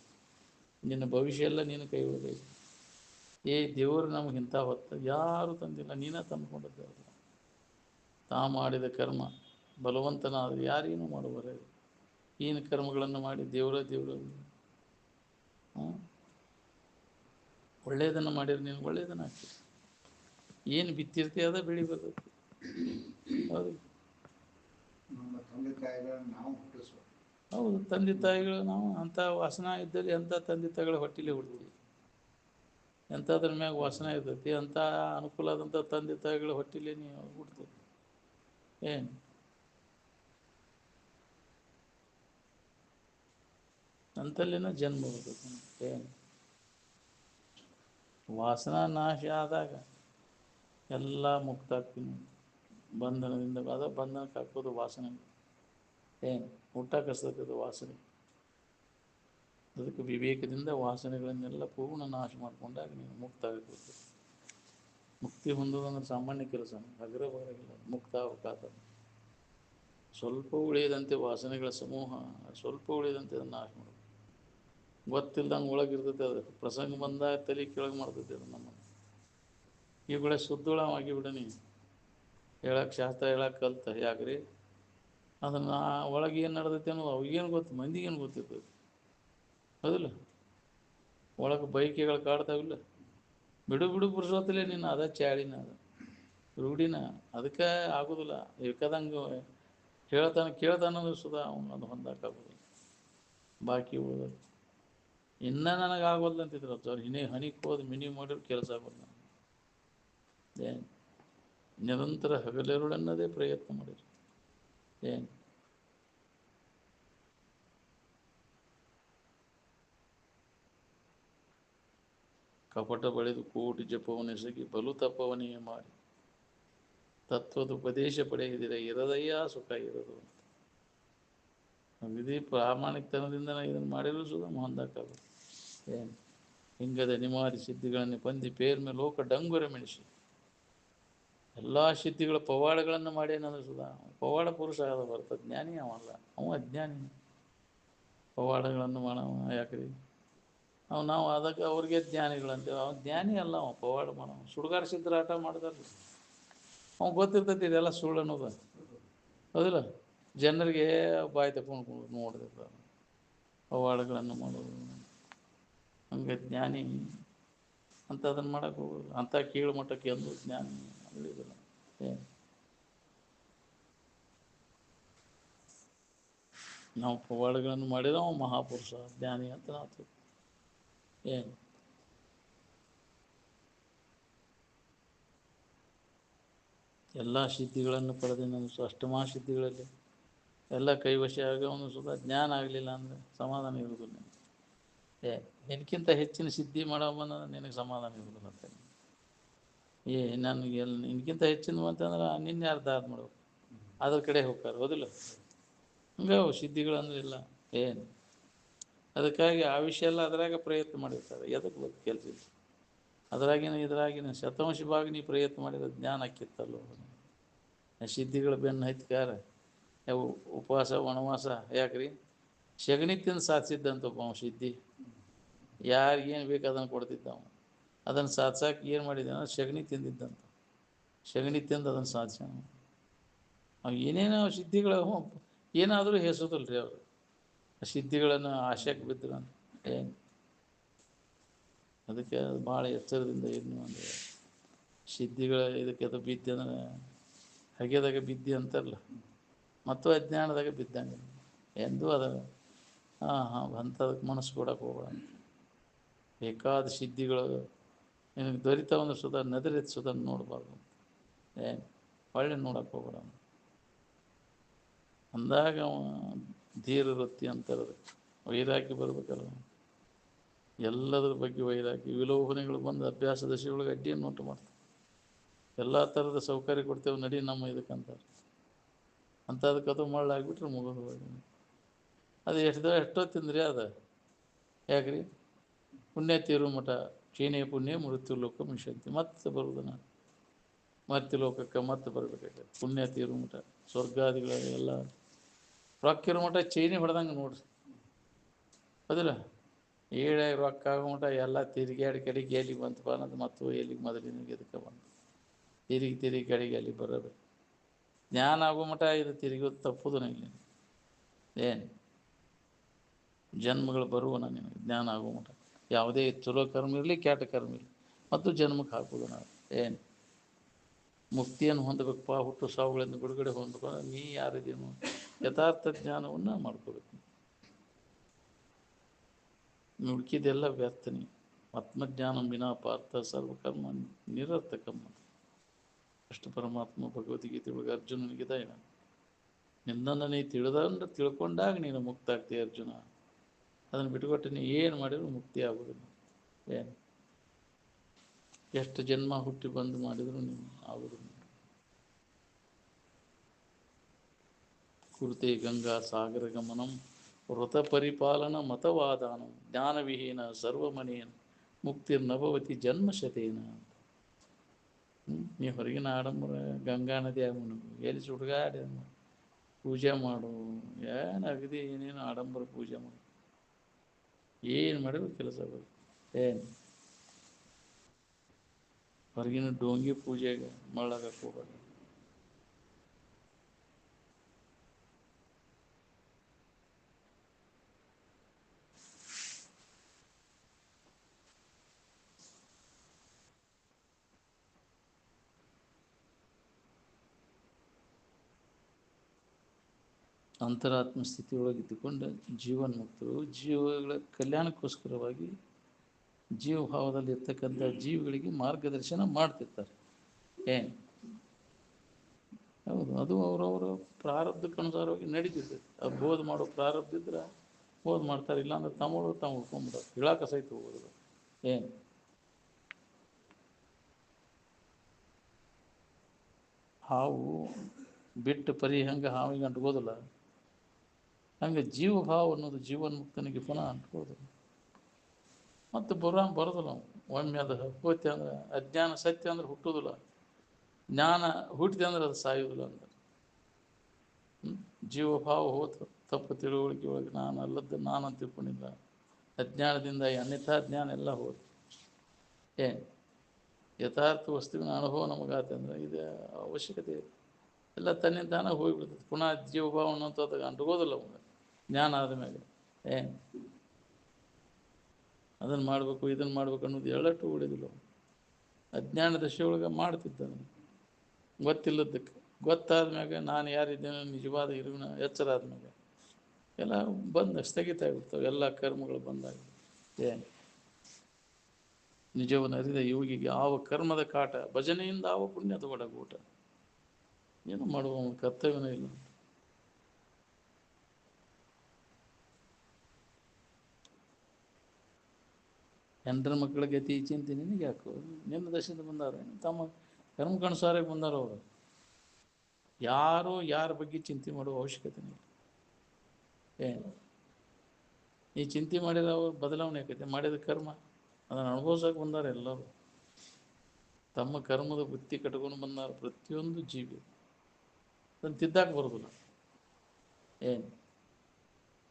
ನಿನ್ನ ಭವಿಷ್ಯ ಎಲ್ಲ ನೀನು ಕೈ ಒಳಗೈತಿ. ದೇವರು ನಮ್ಗೆ ಇಂಥ ಹೊತ್ತು ಯಾರು ತಂದಿಲ್ಲ, ನೀನೇ ತಂದ್ಕೊಂಡದ್ದು. ತಾ ಮಾಡಿದ ಕರ್ಮ ಬಲವಂತನಾದರೆ ಯಾರೇನು ಮಾಡುವರೆ. ಏನು ಕರ್ಮಗಳನ್ನು ಮಾಡಿ ದೇವರ ಒಳ್ಳೆಯದನ್ನು ಮಾಡಿದ್ರೆ ನೀನು ಒಳ್ಳೆಯದನ್ನು ಹಾಕ್ತೀವಿ. ಏನು ಬಿತ್ತಿರ್ತೀಯ ಅದ ಬೆಳಿ ಬರ್ತೈತಿ. ಹೌದು ಹೌದು, ತಂದೆ ತಾಯಿಗಳು ನಾವು ಅಂಥ ವಾಸನ ಇದ್ದಲ್ಲಿ ಅಂಥ ತಂದೆ ತಾಯಿಗಳ ಹೊಟ್ಟಿಲೆ ಹುಡ್ತೀವಿ. ಎಂಥದ್ರ ಮ್ಯಾಗ ವಾಸನ ಇರ್ತೈತಿ ಅಂಥ ಅನುಕೂಲ ಆದಂಥ ತಂದೆ ತಾಯಿಗಳ ಹೊಟ್ಟಿಲೆ ನೀವು ಹುಡ್ತೀವಿ. ಏನು ಅಂತಲ್ಲಿನ ಜನ್ಮ ಬರ್ತೈತಿ. ಏನು ವಾಸನಾ ನಾಶ ಆದಾಗ ಎಲ್ಲ ಮುಕ್ತ ಆಗ್ತೀನಿ. ಬಂಧನದಿಂದ ಬಂಧನಕ್ಕೆ ಹಾಕೋದು ವಾಸನೆ. ಏನು ಊಟ ಕಸ್ತೈತೆ ವಾಸನೆ. ಅದಕ್ಕೆ ವಿವೇಕದಿಂದ ವಾಸನೆಗಳನ್ನೆಲ್ಲ ಪೂರ್ಣ ನಾಶ ಮಾಡಿಕೊಂಡಾಗ ನೀವು ಮುಕ್ತ ಆಗಬೇಕು. ಮುಕ್ತಿ ಹೊಂದೋದಂದ್ರೆ ಸಾಮಾನ್ಯ ಕೆಲಸ, ಹಗರ ಬರಗಿಲ್ಲ. ಮುಕ್ತ ಅವಕಾಶ ಸ್ವಲ್ಪ ಉಳಿಯದಂತೆ ವಾಸನೆಗಳ ಸಮೂಹ ಸ್ವಲ್ಪ ಉಳಿಯದಂತೆ ಅದನ್ನು ನಾಶ ಮಾಡೋದು. ಗೊತ್ತಿಲ್ದಂಗೆ ಒಳಗಿರ್ತೈತೆ. ಅದು ಪ್ರಸಂಗ ಬಂದಾಗ ತಲೆ ಕೆಳಗೆ ಮಾಡ್ತೈತೆ ಅದು ನಮ್ಮನ್ನು. ಇವುಗಳೇ ಶುದ್ಧಳವಾಗಿ ಬಿಡನಿ ಹೇಳಕ್ಕೆ ಶಾಸ್ತ್ರ ಹೇಳಕ್ಕೆ ಕಲ್ತ ಯಾಕ್ರಿ ಅದನ್ನು ಒಳಗೆ ಏನು ನಡೆದೈತೆ ಅನ್ನೋದು ಅವ್ರಿಗೇನು ಗೊತ್ತು, ಮಂದಿಗೇನು ಗೊತ್ತಿರ್ತೈತಿ. ಹೌದಿಲ್ಲ, ಒಳಗೆ ಬೈಕೆಗಳು ಕಾಡ್ತಾವಿಲ್ಲ. ಬಿಡು ಪುರುಷೋತ್ತಲೇ ನೀನು ಅದ ಚಾಳಿನ ಅದ ರೂಢಿನ. ಅದಕ್ಕೆ ಆಗೋದಿಲ್ಲ. ಬೇಕಾದಂಗೆ ಕೇಳ್ತಾನಂದ್ರೆ ಸುಧಾ ಅವನು ಅದು ಹೊಂದಾಕಾಗೋದಿಲ್ಲ. ಬಾಕಿ ಹೋದ ಇನ್ನೂ ನನಗಾಗೋಲ್ಲ ಅಂತಿದ್ರು ಅವ್ರು. ಹನಿಗೆ ಹೋದ ಮಿನಿ ಮಾಡಿದ್ರು ಕೆಲಸ ಆಗೋಲ್ಲ. ಏನು ನಿರಂತರ ಹಗಲೆರುಳನ್ನದೇ ಪ್ರಯತ್ನ ಮಾಡಿದ್ರು. ಏನು ಕಪಟ ಬಳಿದು ಕೋಟಿ ಜಪವನೆಸಗಿ ಬಲು ತಪವನೆಯೇ ಮಾಡಿ ತತ್ವದ ಉಪದೇಶ ಪಡೆಯದಿರ ಇರದಯ್ಯ ಸುಖ ಇರೋದು ಅಂತ. ವಿಧಿ ಪ್ರಾಮಾಣಿಕತನದಿಂದ ಇದನ್ನು ಮಾಡಿದ್ರು ಸುಧಾ ಹೊಂದಾಕಾಗ. ಏನು ಹಿಂಗದ ನಿಮಾರಿ ಸಿದ್ಧಿಗಳನ್ನು ಬಂದು ಪೇರ್ಮೆ ಲೋಕ ಡಂಗುರ ಮೆಣಿಸಿ ಎಲ್ಲ ಸಿದ್ಧಿಗಳ ಪವಾಡಗಳನ್ನು ಮಾಡಿ ಏನಂದ್ರೆ ಸುಧಾ ಪವಾಡ ಪುರುಷ ಆದ ಬರ್ತದೆ. ಜ್ಞಾನಿ ಅವಲ್ಲ, ಅವ ಅಜ್ಞಾನಿ. ಪವಾಡಗಳನ್ನು ಮಾಡವ ಯಾಕ್ರಿ ನಾವು ಅದಕ್ಕೆ ಅವ್ರಿಗೆ ಜ್ಞಾನಿಗಳಂತೇವೆ. ಅವ ಜ್ಞಾನಿ ಅಲ್ಲ, ಅವ ಪವಾಡ ಮಾಡವ. ಸುಡುಗಾಡ ಸಿದ್ಧರ ಆಟ ಮಾಡಿದಾರ. ಅವ್ನು ಗೊತ್ತಿರ್ತೈತಿ ಇದೆಲ್ಲ ಸುಳ್ಳು ಅನ್ನೋದು. ಹೌದಿಲ್ಲ, ಜನರಿಗೆ ಬಾಯಿ ತಗೊಂಡು ನೋಡಿದಿರ್ತಾರೆ ಪವಾಡಗಳನ್ನು ಮಾಡೋದು. ಹಂಗೆ ಜ್ಞಾನಿ ಅಂತ ಅದನ್ನು ಮಾಡೋಕ್ಕೆ ಹೋಗೋದು. ಅಂಥ ಕೀಳು ಮಟ್ಟಕ್ಕೆ ಎಂದು ಜ್ಞಾನಿ ಅಲ್ಲಿದಿಲ್ಲ. ಏನು ನಾವು ಪವಾಡಗಳನ್ನು ಮಾಡಿದ್ರೆ ಅವ ಮಹಾಪುರುಷ ಜ್ಞಾನಿ ಅಂತ ನಾವು. ಏನು ಎಲ್ಲ ಸಿದ್ಧಿಗಳನ್ನು ಪಡೆದ ಅಷ್ಟಮಾ ಸಿದ್ಧಿಗಳಲ್ಲಿ ಎಲ್ಲ ಕೈವಶ ಆಗವನು ಸುಧಾ ಜ್ಞಾನ ಆಗಲಿಲ್ಲ ಅಂದರೆ ಸಮಾಧಾನ ಇರುವುದಿಲ್ಲ. ನಿನಗಿಂತ ಹೆಚ್ಚಿನ ಸಿದ್ಧಿ ಮಾಡವನ್ನ ನಿನಗೆ ಸಮಾಧಾನ ಇರುವುದಿಲ್ಲ ಅಂತ. ನನಗೆ ನಿನಗಿಂತ ಹೆಚ್ಚಿನ ಅಂತಂದ್ರೆ ನಿನ್ನ ಯಾರು ದಾದ ಮಾಡ್ಬೇಕು, ಅದ್ರ ಕಡೆ ಹೋಗ್ತಾರೆ. ಹೌದಿಲ್ಲ, ಹಂಗೆ ಸಿದ್ಧಿಗಳಂದ್ರೆ ಇಲ್ಲ. ಏನು ಅದಕ್ಕಾಗಿ ಆ ವಿಷಯ ಎಲ್ಲ ಅದರಾಗ ಪ್ರಯತ್ನ ಮಾಡಿರ್ತಾರೆ. ಎದಕ್ಕೆ ಗೊತ್ತು ಕೆಲಸ ಇಲ್ಲ. ಇದ್ರಾಗಿನ ಶತಾಂಶ ಭಾಗ ನೀ ಪ್ರಯತ್ನ ಮಾಡಿದ್ರೆ ಜ್ಞಾನ ಆಕ್ಕಿತ್ತಲ್ಲೋ. ಸಿದ್ಧಿಗಳ ಬೆನ್ನು ಹತ್ತಿಕಾರ ಉಪವಾಸ ವನವಾಸ ಯಾಕ್ರಿ ಸಗಣಿ ತಿಂದು ಸಾಧಿಸಿದ್ದಂತ ಒಬ್ಬ ಸಿದ್ಧಿ. ಯಾರಿಗೇನು ಬೇಕು ಅದನ್ನು ಕೊಡ್ತಿದ್ದ. ಅದನ್ನು ಸಾಧಿಸೋಕೆ ಏನು ಮಾಡಿದ್ದಾನೆ, ಸಗಣಿ ತಿಂದಿದ್ದಂತ. ಸಗಣಿ ತಿಂದು ಅದನ್ನು ಸಾಧಿಸ. ಅವು ಏನೇನೋ ಸಿದ್ಧಿಗಳು ಏನಾದರೂ ಹೆಸೋದಲ್ರಿ ಅವರು. ಸಿದ್ಧಿಗಳನ್ನು ಆಶೆಗೆ ಬಿದ್ದರು ಅಂತ. ಏನು ಅದಕ್ಕೆ ಅದು ಭಾಳ ಎಚ್ಚರದಿಂದ ಏನು ಅಂದರೆ ಸಿದ್ಧಿಗಳ ಇದಕ್ಕೆ ಅದು ಬಿದ್ದೆ ಅಂದರೆ ಹಗೆದಾಗ ಬಿದ್ದಿ ಅಂತಾರಲ್ಲ, ಮತ್ತು ಅಜ್ಞಾನದಾಗ ಬಿದ್ದಂಗೆ ಎಂದೂ ಅದ ಅಂಥದಕ್ಕೆ ಮನಸ್ಸು ಕೊಡೋಕೆ ಹೋಗೋಣ. ಬೇಕಾದ ಸಿದ್ಧಿಗಳು ನಿನಗೆ ದೊರಿತಾವಂದ್ರೆ ಸುಧಾ ನದರೆತ್ತು ಸುಧಾ ನೋಡಬಾರ್ದು. ಏನು ಒಳ್ಳೆ ನೋಡೋಕೆ ಹೋಗೋಣ ಅಂದಾಗ ಧೀರ ವೃತ್ತಿ ಅಂತಾರೆ. ವೈರಾಗ್ಯ ಬರ್ಬೇಕಲ್ಲ. ಎಲ್ಲದರ ಬಗ್ಗೆ ವೈರಾಗ್ಯ. ವಿಲೋಭನೆಗಳು ಬಂದು ಅಭ್ಯಾಸ ದಶೆಯೊಳಗೆ ಅಡ್ಡಿಯನ್ನು ಉಂಟು ಮಾಡ್ತಾರೆ. ಎಲ್ಲ ಥರದ ಸೌಕರ್ಯ ಕೊಡ್ತೇವೆ ನಡಿ ನಮ್ಮ ಇದಕ್ಕಂತಾರೆ. ಅಂಥದಕ್ಕೆ ಅದು ಮಳ್ಳಾಗಿಬಿಟ್ರೆ ಮುಗಿದು ಹೋಗಿ ಅದು ಎಷ್ಟೋ ತಿಂದ್ರಿ ಅದು. ಯಾಕ್ರಿ ಪುಣ್ಯ ತೀರು ಮಠ ಕ್ಷೀಣೆ ಪುಣ್ಯ ಮೃತ್ಯು ಲೋಕ ಮಿಷಂತಿ. ಮತ್ತೆ ಬರುವುದನ್ನು ಮರ್ತ್ಯ ಲೋಕಕ್ಕೆ ಮತ್ತೆ ಬರಬೇಕಾಗ್ತದೆ. ಪುಣ್ಯ ತೀರು ಮಠ ಸ್ವರ್ಗಾದಿಗಳೆಲ್ಲ ರೊಕ್ಕಿರೋ ಮಠ ಚೈನಿ ಹೊಡೆದಂಗೆ ನೋಡ್ರಿ. ಹೌದಿಲ್ಲ, ಏಳೆ ರೊಕ್ಕ ಆಗಮಟ ಎಲ್ಲ ತಿರುಗಾಡಿ ಕಡೆಗೆ ಎಲ್ಲಿಗೆ ಬಂತಪ್ಪ ಅನ್ನೋದು ಮತ್ತು ಎಲ್ಲಿಗೆ ಮೊದಲಿನ ಇದಕ್ಕೆ ಬಂತು. ತಿರುಗಿ ಕಡೆಗೆ ಅಲ್ಲಿ ಬರೋದು ಜ್ಞಾನ ಆಗೋ ಮಟ ಇದು ತಿರುಗೋದು ತಪ್ಪುದು ನನಗೆ. ಏನು ಜನ್ಮಗಳು ಬರುವನ ನಿನಗೆ ಜ್ಞಾನ ಆಗೋ ಮಟ, ಯಾವುದೇ ಚಲೋ ಕರ್ಮ ಇರಲಿ ಕೆಟ್ಟ ಕರ್ಮ ಇರಲಿ ಮತ್ತು ಜನ್ಮಕ್ಕೆ ಹಾಕೋದು ನಾವು. ಏನು ಮುಕ್ತಿಯನ್ನು ಹೊಂದಬೇಕಪ್ಪ, ಹುಟ್ಟು ಸಾವುಗಳಿಂದ ಬಿಡುಗಡೆ ಹೊಂದ್ಕೊಂಡು ನೀ ಯಾರಿದೇನು ಯಥಾರ್ಥ ಜ್ಞಾನವನ್ನು ಮಾಡ್ಕೋಬೇಕು. ನುಡುಕಿದೆಲ್ಲ ವ್ಯರ್ಥನೆ. ಆತ್ಮಜ್ಞಾನ ವಿನಾ ಪಾರ್ಥ ಸರ್ವಕರ್ಮ ನಿರರ್ಥಕಮ್ಮ. ಅಷ್ಟು ಪರಮಾತ್ಮ ಭಗವದ್ಗೀತೆ ಒಳಗೆ ಅರ್ಜುನನಿಗೆ ದಯ, ನಿನ್ನನ್ನು ನೀ ತಿಳ್ಕೊಂಡಾಗ ನೀನು ಮುಕ್ತ ಆಗ್ತೀಯ ಅರ್ಜುನ. ಅದನ್ನು ಬಿಟ್ಟುಕೊಟ್ಟು ನೀ ಏನು ಮಾಡಿದ್ರು ಮುಕ್ತಿ ಆಗೋದಿಲ್ಲ. ಏನು ಎಷ್ಟು ಜನ್ಮ ಹುಟ್ಟಿ ಬಂದು ಮಾಡಿದ್ರು ನೀನು ಆಗೋದಿಲ್ಲ. ಕುರುತೆ ಗಂಗಾ ಸಾಗರ ಗಮನಂ ವೃತ ಪರಿಪಾಲನ ಮತವಾದಾನ ಜ್ಞಾನವಿಹೀನ ಸರ್ವಮನೇನ ಮುಕ್ತಿರ್ನಭವತಿ ಜನ್ಮಶತೇನ. ನೀ ಹೊರಗಿನ ಆಡಂಬರ ಗಂಗಾ ನದಿ ಆಗಮನು ಎಲ್ಲಿ ಸುಡುಗಾಡಿ ಪೂಜೆ ಮಾಡು, ಏನು ಅಗದಿ ಏನೇನು ಆಡಂಬರ ಪೂಜೆ ಮಾಡು, ಏನು ಮಾಡಿದ್ರು ಕೆಲಸ ಬರುತ್ತೆ. ಏನು ಹೊರಗಿನ ಡೋಂಗಿ ಪೂಜೆಗೆ ಮಳ್ಳಾಗಕ್ಕೆ ಹೋಗಲ್ಲ. ಅಂತರಾತ್ಮ ಸ್ಥಿತಿಯೊಳಗೆ ಇದ್ದುಕೊಂಡು ಜೀವನ್ಮುಕ್ತರು ಜೀವಗಳ ಕಲ್ಯಾಣಕ್ಕೋಸ್ಕರವಾಗಿ ಜೀವಭಾವದಲ್ಲಿ ಇರ್ತಕ್ಕಂಥ ಜೀವಿಗಳಿಗೆ ಮಾರ್ಗದರ್ಶನ ಮಾಡ್ತಿರ್ತಾರೆ. ಏನು ಹೌದು, ಅದು ಅವರವರ ಪ್ರಾರಬ್ಧಕ್ಕೆ ಅನುಸಾರವಾಗಿ ನಡೀತಿರ್ತೈತೆ. ಅದು ಬೋಧ ಮಾಡೋ ಪ್ರಾರಬ್ಧ ಇದ್ರೆ ಬೋಧ ಮಾಡ್ತಾರೆ, ಇಲ್ಲಾಂದ್ರೆ ತಾವು ಉಳ್ಕೊಂಡ್ಬಿಡೋದು, ಇಳಾಕ ಸಹಿತ ಹೋಗೋದು. ಏನು ಹಾವು ಬಿಟ್ಟು ಪರಿ ಹಂಗೆ ಹಾವಿಗೆ ಅಂಟ್ಕೋದಿಲ್ಲ, ಹಂಗೆ ಜೀವಭಾವ ಅನ್ನೋದು ಜೀವನ್ಮುಕ್ತನಿಗೆ ಪುನಃ ಅಂಟ್ಕೋದು. ಮತ್ತು ಬರೋದಿಲ್ಲ ಒಮ್ಮೆ. ಅದು ಹೋಯ್ತು ಅಂದ್ರೆ ಅಜ್ಞಾನ ಸತ್ಯ ಅಂದ್ರೆ ಹುಟ್ಟೋದಿಲ್ಲ, ಜ್ಞಾನ ಹುಟ್ಟಿದೆ ಅಂದ್ರೆ ಅದು ಸಾಯೋದಿಲ್ಲ ಅಂದ್ರೆ. ಜೀವಭಾವ ಹೋತು, ತಪ್ಪು ತಿಳುವಳಿಕೆ ಒಳಗೆ ನಾನು ಅಲ್ಲದ್ದು ನಾನು ಅಂತ ತಿಳ್ಕೊಂಡಿಲ್ಲ, ಅಜ್ಞಾನದಿಂದ ಅನ್ಯಥಾ ಜ್ಞಾನ ಎಲ್ಲ ಹೋತು. ಏನು ಯಥಾರ್ಥ ವಸ್ತುವಿನ ಅನುಭವ ನಮಗಾತ ಅಂದ್ರೆ ಇದು ಅವಶ್ಯಕತೆ ಎಲ್ಲ ತನ್ನಿಂದ ತಾನೇ ಹೋಗಿಬಿಡ್ತದೆ. ಪುನಃ ಜೀವಭಾವ ಅನ್ನೋಂಥದ್ದು ಅಂಟ್ಕೋದಿಲ್ಲ ಅವಾಗ ಜ್ಞಾನ ಆದಮೇಲೆ. ಏನು ಅದನ್ನು ಮಾಡಬೇಕು ಇದನ್ನು ಮಾಡ್ಬೇಕು ಅನ್ನೋದು ಎಳ್ಳಟ್ಟು ಉಳಿದಿಲ್ಲ. ಅಜ್ಞಾನ ದಶೆಯೊಳಗೆ ಮಾಡ್ತಿದ್ದಾನೆ ಗೊತ್ತಿಲ್ಲದಕ್ಕೆ. ಗೊತ್ತಾದ್ಮ್ಯಾಗ ನಾನು ಯಾರಿದ್ದೇನೆ ನಿಜವಾದ ಇರುವಿನ ಎಚ್ಚರ ಆದ್ಮ್ಯಾಗ ಎಲ್ಲ ಬಂದು ಸ್ಥಗಿತ ಆಗಿಬಿಡ್ತವೆ, ಎಲ್ಲ ಕರ್ಮಗಳು ಬಂದಾಗ. ಏನು ನಿಜವನ್ನು ಅರಿದ ಯೋಗಿಗೆ ಆವ ಕರ್ಮದ ಕಾಟ, ಭಜನೆಯಿಂದ ಆವ ಪುಣ್ಯದ ಒಡಗೂಟ. ಏನು ಮಾಡುವ ಕರ್ತವ್ಯನೇ ಇಲ್ಲ. ಹೆಂಡ್ರ ಮಕ್ಕಳ ಗತಿ ಚಿಂತೆ ನಿನಗೆ ಯಾಕೋ, ನಿನ್ನ ದಶೆಯಿಂದ ಬಂದಾರ ತಮ್ಮ ಕರ್ಮಕ್ಕನುಸಾರಕ್ಕೆ ಬಂದಾರ ಅವರು. ಯಾರು ಯಾರ ಬಗ್ಗೆ ಚಿಂತೆ ಮಾಡುವ ಅವಶ್ಯಕತೆ ಇಲ್ಲ. ಏನು ಈ ಚಿಂತೆ ಮಾಡಿದ್ರೆ ಅವ್ರು ಬದಲಾವಣೆ ಆಕೈತೆ, ಮಾಡಿದ ಕರ್ಮ ಅದನ್ನು ಅನುಭವಿಸೋಕೆ ಬಂದಾರ ಎಲ್ಲರೂ. ತಮ್ಮ ಕರ್ಮದ ಬುತ್ತಿ ಕಟ್ಕೊಂಡು ಬಂದಾರ ಪ್ರತಿಯೊಂದು ಜೀವಿ, ಅದನ್ನು ತಿದ್ದಾಕೆ ಬರೋದಿಲ್ಲ. ಏನು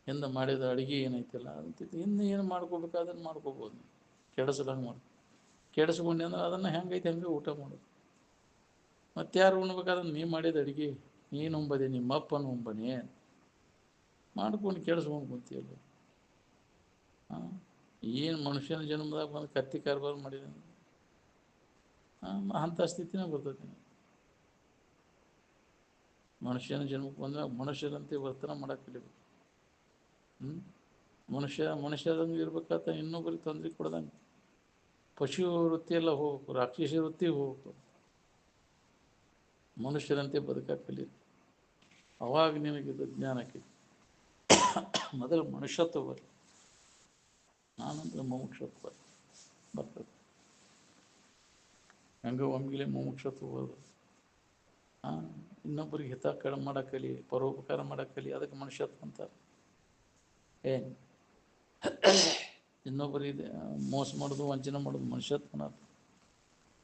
ಹಿಂದೆ ಮಾಡಿದ ಅಡುಗೆ ಏನೈತಿಲ್ಲ ಅಂತ ಇನ್ನು ಏನು ಮಾಡ್ಕೋಬೇಕಾದನ್ನು ಮಾಡ್ಕೋಬೋದು. ಕೆಡಿಸ್ದಂಗೆ ಮಾಡಿ ಕೆಡಿಸ್ಕೊಂಡೆ ಅಂದ್ರೆ ಅದನ್ನು ಹೆಂಗೈತೆ ಹಂಗೆ ಊಟ ಮಾಡೋದು. ಮತ್ತು ಯಾರು ಉಣ್ಬೇಕಾದ್ರೆ ನೀ ಮಾಡಿದ ಅಡುಗೆ ನೀನು ಉಂಬದೆ, ನಿಮ್ಮಪ್ಪನ ಉಂಬನೆ ಮಾಡ್ಕೊಂಡು ಕೆಡಿಸ್ಕೊಂಡು ಕುಂತಿಯಲ್ಲ. ಹಾಂ ಏನು ಮನುಷ್ಯನ ಜನ್ಮದಾಗ ಬಂದು ಕತ್ತಿ ಕಾರ್ಬಾರ ಮಾಡಿದ್ದಾನೆ, ಅಂಥ ಸ್ಥಿತಿನೇ ಬರ್ತೈತಿ. ಮನುಷ್ಯನ ಜನ್ಮಕ್ಕೆ ಬಂದಾಗ ಮನುಷ್ಯರಂತೆ ವರ್ತನೆ ಮಾಡೋಕೆ ಕಲಿಬೇಕು. ಮನುಷ್ಯರಂಗೆ ಇರ್ಬೇಕಾತ ಇನ್ನೊಬ್ಬರಿಗೆ ತೊಂದರೆ ಕೊಡ್ದಂಗೆ. ಪಶು ವೃತ್ತಿಯೆಲ್ಲ ಹೋಗ್ಬೇಕು, ರಾಕ್ಷಸ ವೃತ್ತಿ ಹೋಗ್ಬೇಕು, ಮನುಷ್ಯರಂತೆ ಬದುಕಕ್ಕೆ ಕಲಿಬೇಕು. ಅವಾಗ ನಿನಗಿದು ಜ್ಞಾನಕ್ಕೆ ಮೊದಲು ಮನುಷ್ಯತ್ವ ಬರಲಿ, ನಾನಂದ್ರೆ ಮುಮುಕ್ಷತ್ವ ಬರ್ತದೆ. ಹಂಗೆ ಒಮ್ಮೆಲೆ ಮುಮುಕ್ಷತ್ವ ಬರೋದು. ಇನ್ನೊಬ್ಬರಿಗೆ ಹಿತ ಕಡಿಮೆ ಮಾಡೋಕ್ಕಲಿ, ಪರೋಪಕಾರ ಮಾಡೋಕ್ಕಲಿ, ಅದಕ್ಕೆ ಮನುಷ್ಯತ್ವ ಅಂತಾರೆ. ಏನು ಇನ್ನೊಬ್ಬರಿಗೆ ಮೋಸ ಮಾಡೋದು, ವಂಚನೆ ಮಾಡೋದು ಮನುಷ್ಯತ್ವನ.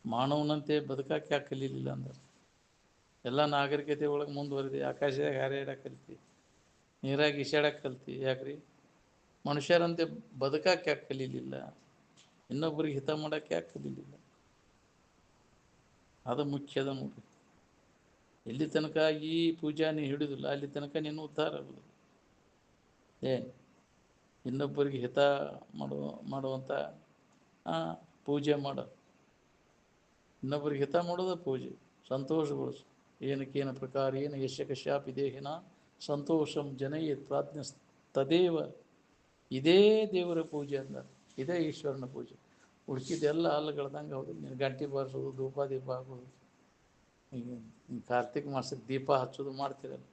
ಮಾನವನಂತೆ ಬದುಕಕ್ಕೆ ಯಾಕೆ ಕಲೀಲಿಲ್ಲ ಅಂದ್ರೆ ಎಲ್ಲ ನಾಗರಿಕತೆ ಒಳಗೆ ಮುಂದುವರೆದಿ. ಆಕಾಶದಾಗ ಹಾರಾಡಕ್ಕೆ ಕಲಿತಿ, ನೀರಾಗಿ ಈಸಾಡಕ್ಕೆ ಕಲ್ತಿ, ಯಾಕ್ರಿ ಮನುಷ್ಯರಂತೆ ಬದುಕಕ್ಕೆ ಯಾಕೆ ಕಲೀಲಿಲ್ಲ? ಇನ್ನೊಬ್ಬರಿಗೆ ಹಿತ ಮಾಡಕ್ಕೆ ಯಾಕೆ ಕಲೀಲಿಲ್ಲ? ಅದು ಮುಖ್ಯದ ನೋಡಿ. ಎಲ್ಲಿ ತನಕ ಈ ಪೂಜಾ ನೀ ಹಿಡಿದಿಲ್ಲ ಅಲ್ಲಿ ತನಕ ನೀನು ಉದ್ಧಾರ ಆಗುವುದು. ಏನು ಇನ್ನೊಬ್ಬರಿಗೆ ಹಿತ ಮಾಡುವಂಥ ಪೂಜೆ ಮಾಡು. ಇನ್ನೊಬ್ಬರಿಗೆ ಹಿತ ಮಾಡೋದು ಪೂಜೆ. ಸಂತೋಷಗೊಳಿಸು. ಏನಕ್ಕೇನ ಪ್ರಕಾರ ಏನು ಯಶ ಕಶ್ಯಾಪಿ ದೇಹಿನ ಸಂತೋಷಂ ಜನಯೇತ್ ಪ್ರಾಜ್ಞ ತದೇವ. ಇದೇ ದೇವರ ಪೂಜೆ ಅಂದ, ಇದೇ ಈಶ್ವರನ ಪೂಜೆ. ಉಳ್ಕಿದ್ದೆಲ್ಲ ಅಲ್ಲಗಳದಂಗೆ ಹೌದು. ನೀನು ಗಂಟೆ ಬಾರಿಸೋದು, ಧೂಪ ದೀಪ ಹಾಕೋದು, ಈಗ ಕಾರ್ತಿಕ್ ಮಾಸಕ್ಕೆ ದೀಪ ಹಚ್ಚೋದು ಮಾಡ್ತೀರಲ್ಲ,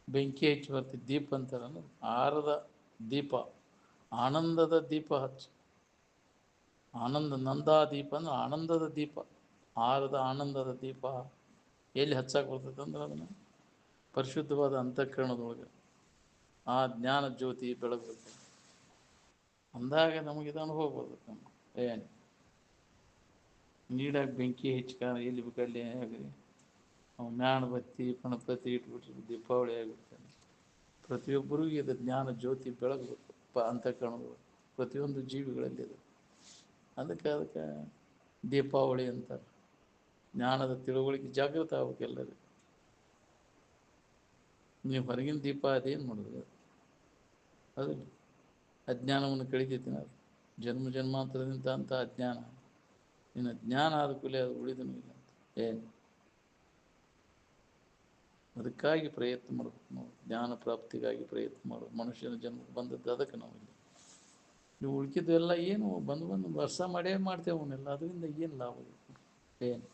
ಬೆಂಕಿ ಹಚ್ಚಿ ಬರ್ತಿದ್ದು ದೀಪ ಅಂತಾರಲ್ಲ, ಆರದ ದೀಪ, ಆನಂದದ ದೀಪ ಹಚ್ಚು. ಆನಂದ ನಂದಾ ದೀಪ ಅಂದ್ರೆ ಆನಂದದ ದೀಪ, ಆರದ ಆನಂದದ ದೀಪ ಎಲ್ಲಿ ಹಚ್ಚಕ್ಕೆ ಬರ್ತೈತೆ ಅಂದ್ರೆ ಅದನ್ನು ಪರಿಶುದ್ಧವಾದ ಅಂತಃಕರಣದೊಳಗೆ ಆ ಜ್ಞಾನ ಜ್ಯೋತಿ ಬೆಳಗಬೇಕು. ಅಂದಾಗ ನಮಗಿದು ಅನುಭವ ಬರ್ತೈತೆ. ಏನು ನೀಡಾಗಿ ಬೆಂಕಿ ಹೆಚ್ಚು ಎಲ್ಲಿ ಬೇಕಲ್ಲಿ ಆಗಲಿ ಅವು ಮ್ಯಾಣಬತ್ತಿ ಗಣಪತಿ ಇಟ್ಬಿಟ್ರೆ ದೀಪಾವಳಿ ಆಗಿಬಿಡ್ತಾನೆ. ಪ್ರತಿಯೊಬ್ಬರಿಗೂ ಇದು ಜ್ಞಾನ ಜ್ಯೋತಿ ಬೆಳಗಬೇಕು ಅಂತಃಕರಣದೊಳಗೆ, ಪ್ರತಿಯೊಂದು ಜೀವಿಗಳಲ್ಲಿ ಇದು. ಅದಕ್ಕೆ ದೀಪಾವಳಿ ಅಂತಾರೆ. ಜ್ಞಾನದ ತಿಳುವಳಿಕೆ ಜಾಗೃತ ಆಗ್ಬೇಕು ಎಲ್ಲರಿಗೂ. ನೀವು ಹೊರಗಿನ ದೀಪ ಅದೇನು ಮಾಡೋದು? ಅದು ಅಜ್ಞಾನವನ್ನು ಕಳಿತೈತಿ. ಅದು ಜನ್ಮ ಜನ್ಮಾಂತರದಿಂದ ಅಂತ ಅಜ್ಞಾನ. ಇನ್ನು ಜ್ಞಾನ ಆದ ಕೂಲೆ ಅದು ಉಳಿದನು ಇಲ್ಲ ಅಂತ. ಏನು ಅದಕ್ಕಾಗಿ ಪ್ರಯತ್ನ ಮಾಡಬೇಕು ನಾವು. ಜ್ಞಾನ ಪ್ರಾಪ್ತಿಗಾಗಿ ಪ್ರಯತ್ನ ಮಾಡೋದು. ಮನುಷ್ಯನ ಜನ್ಮಕ್ಕೆ ಬಂದದ್ದು ಅದಕ್ಕೆ ನಾವು ಇಲ್ಲಿ. ನೀವು ಉಳ್ಕಿದ್ದು ಎಲ್ಲ ಏನು ಬಂದು ವರ್ಷ ಮಾಡೇ ಮಾಡ್ತೇವೆ ಅವನ್ನೆಲ್ಲ. ಅದರಿಂದ ಏನು ಲಾಭ? ಏನು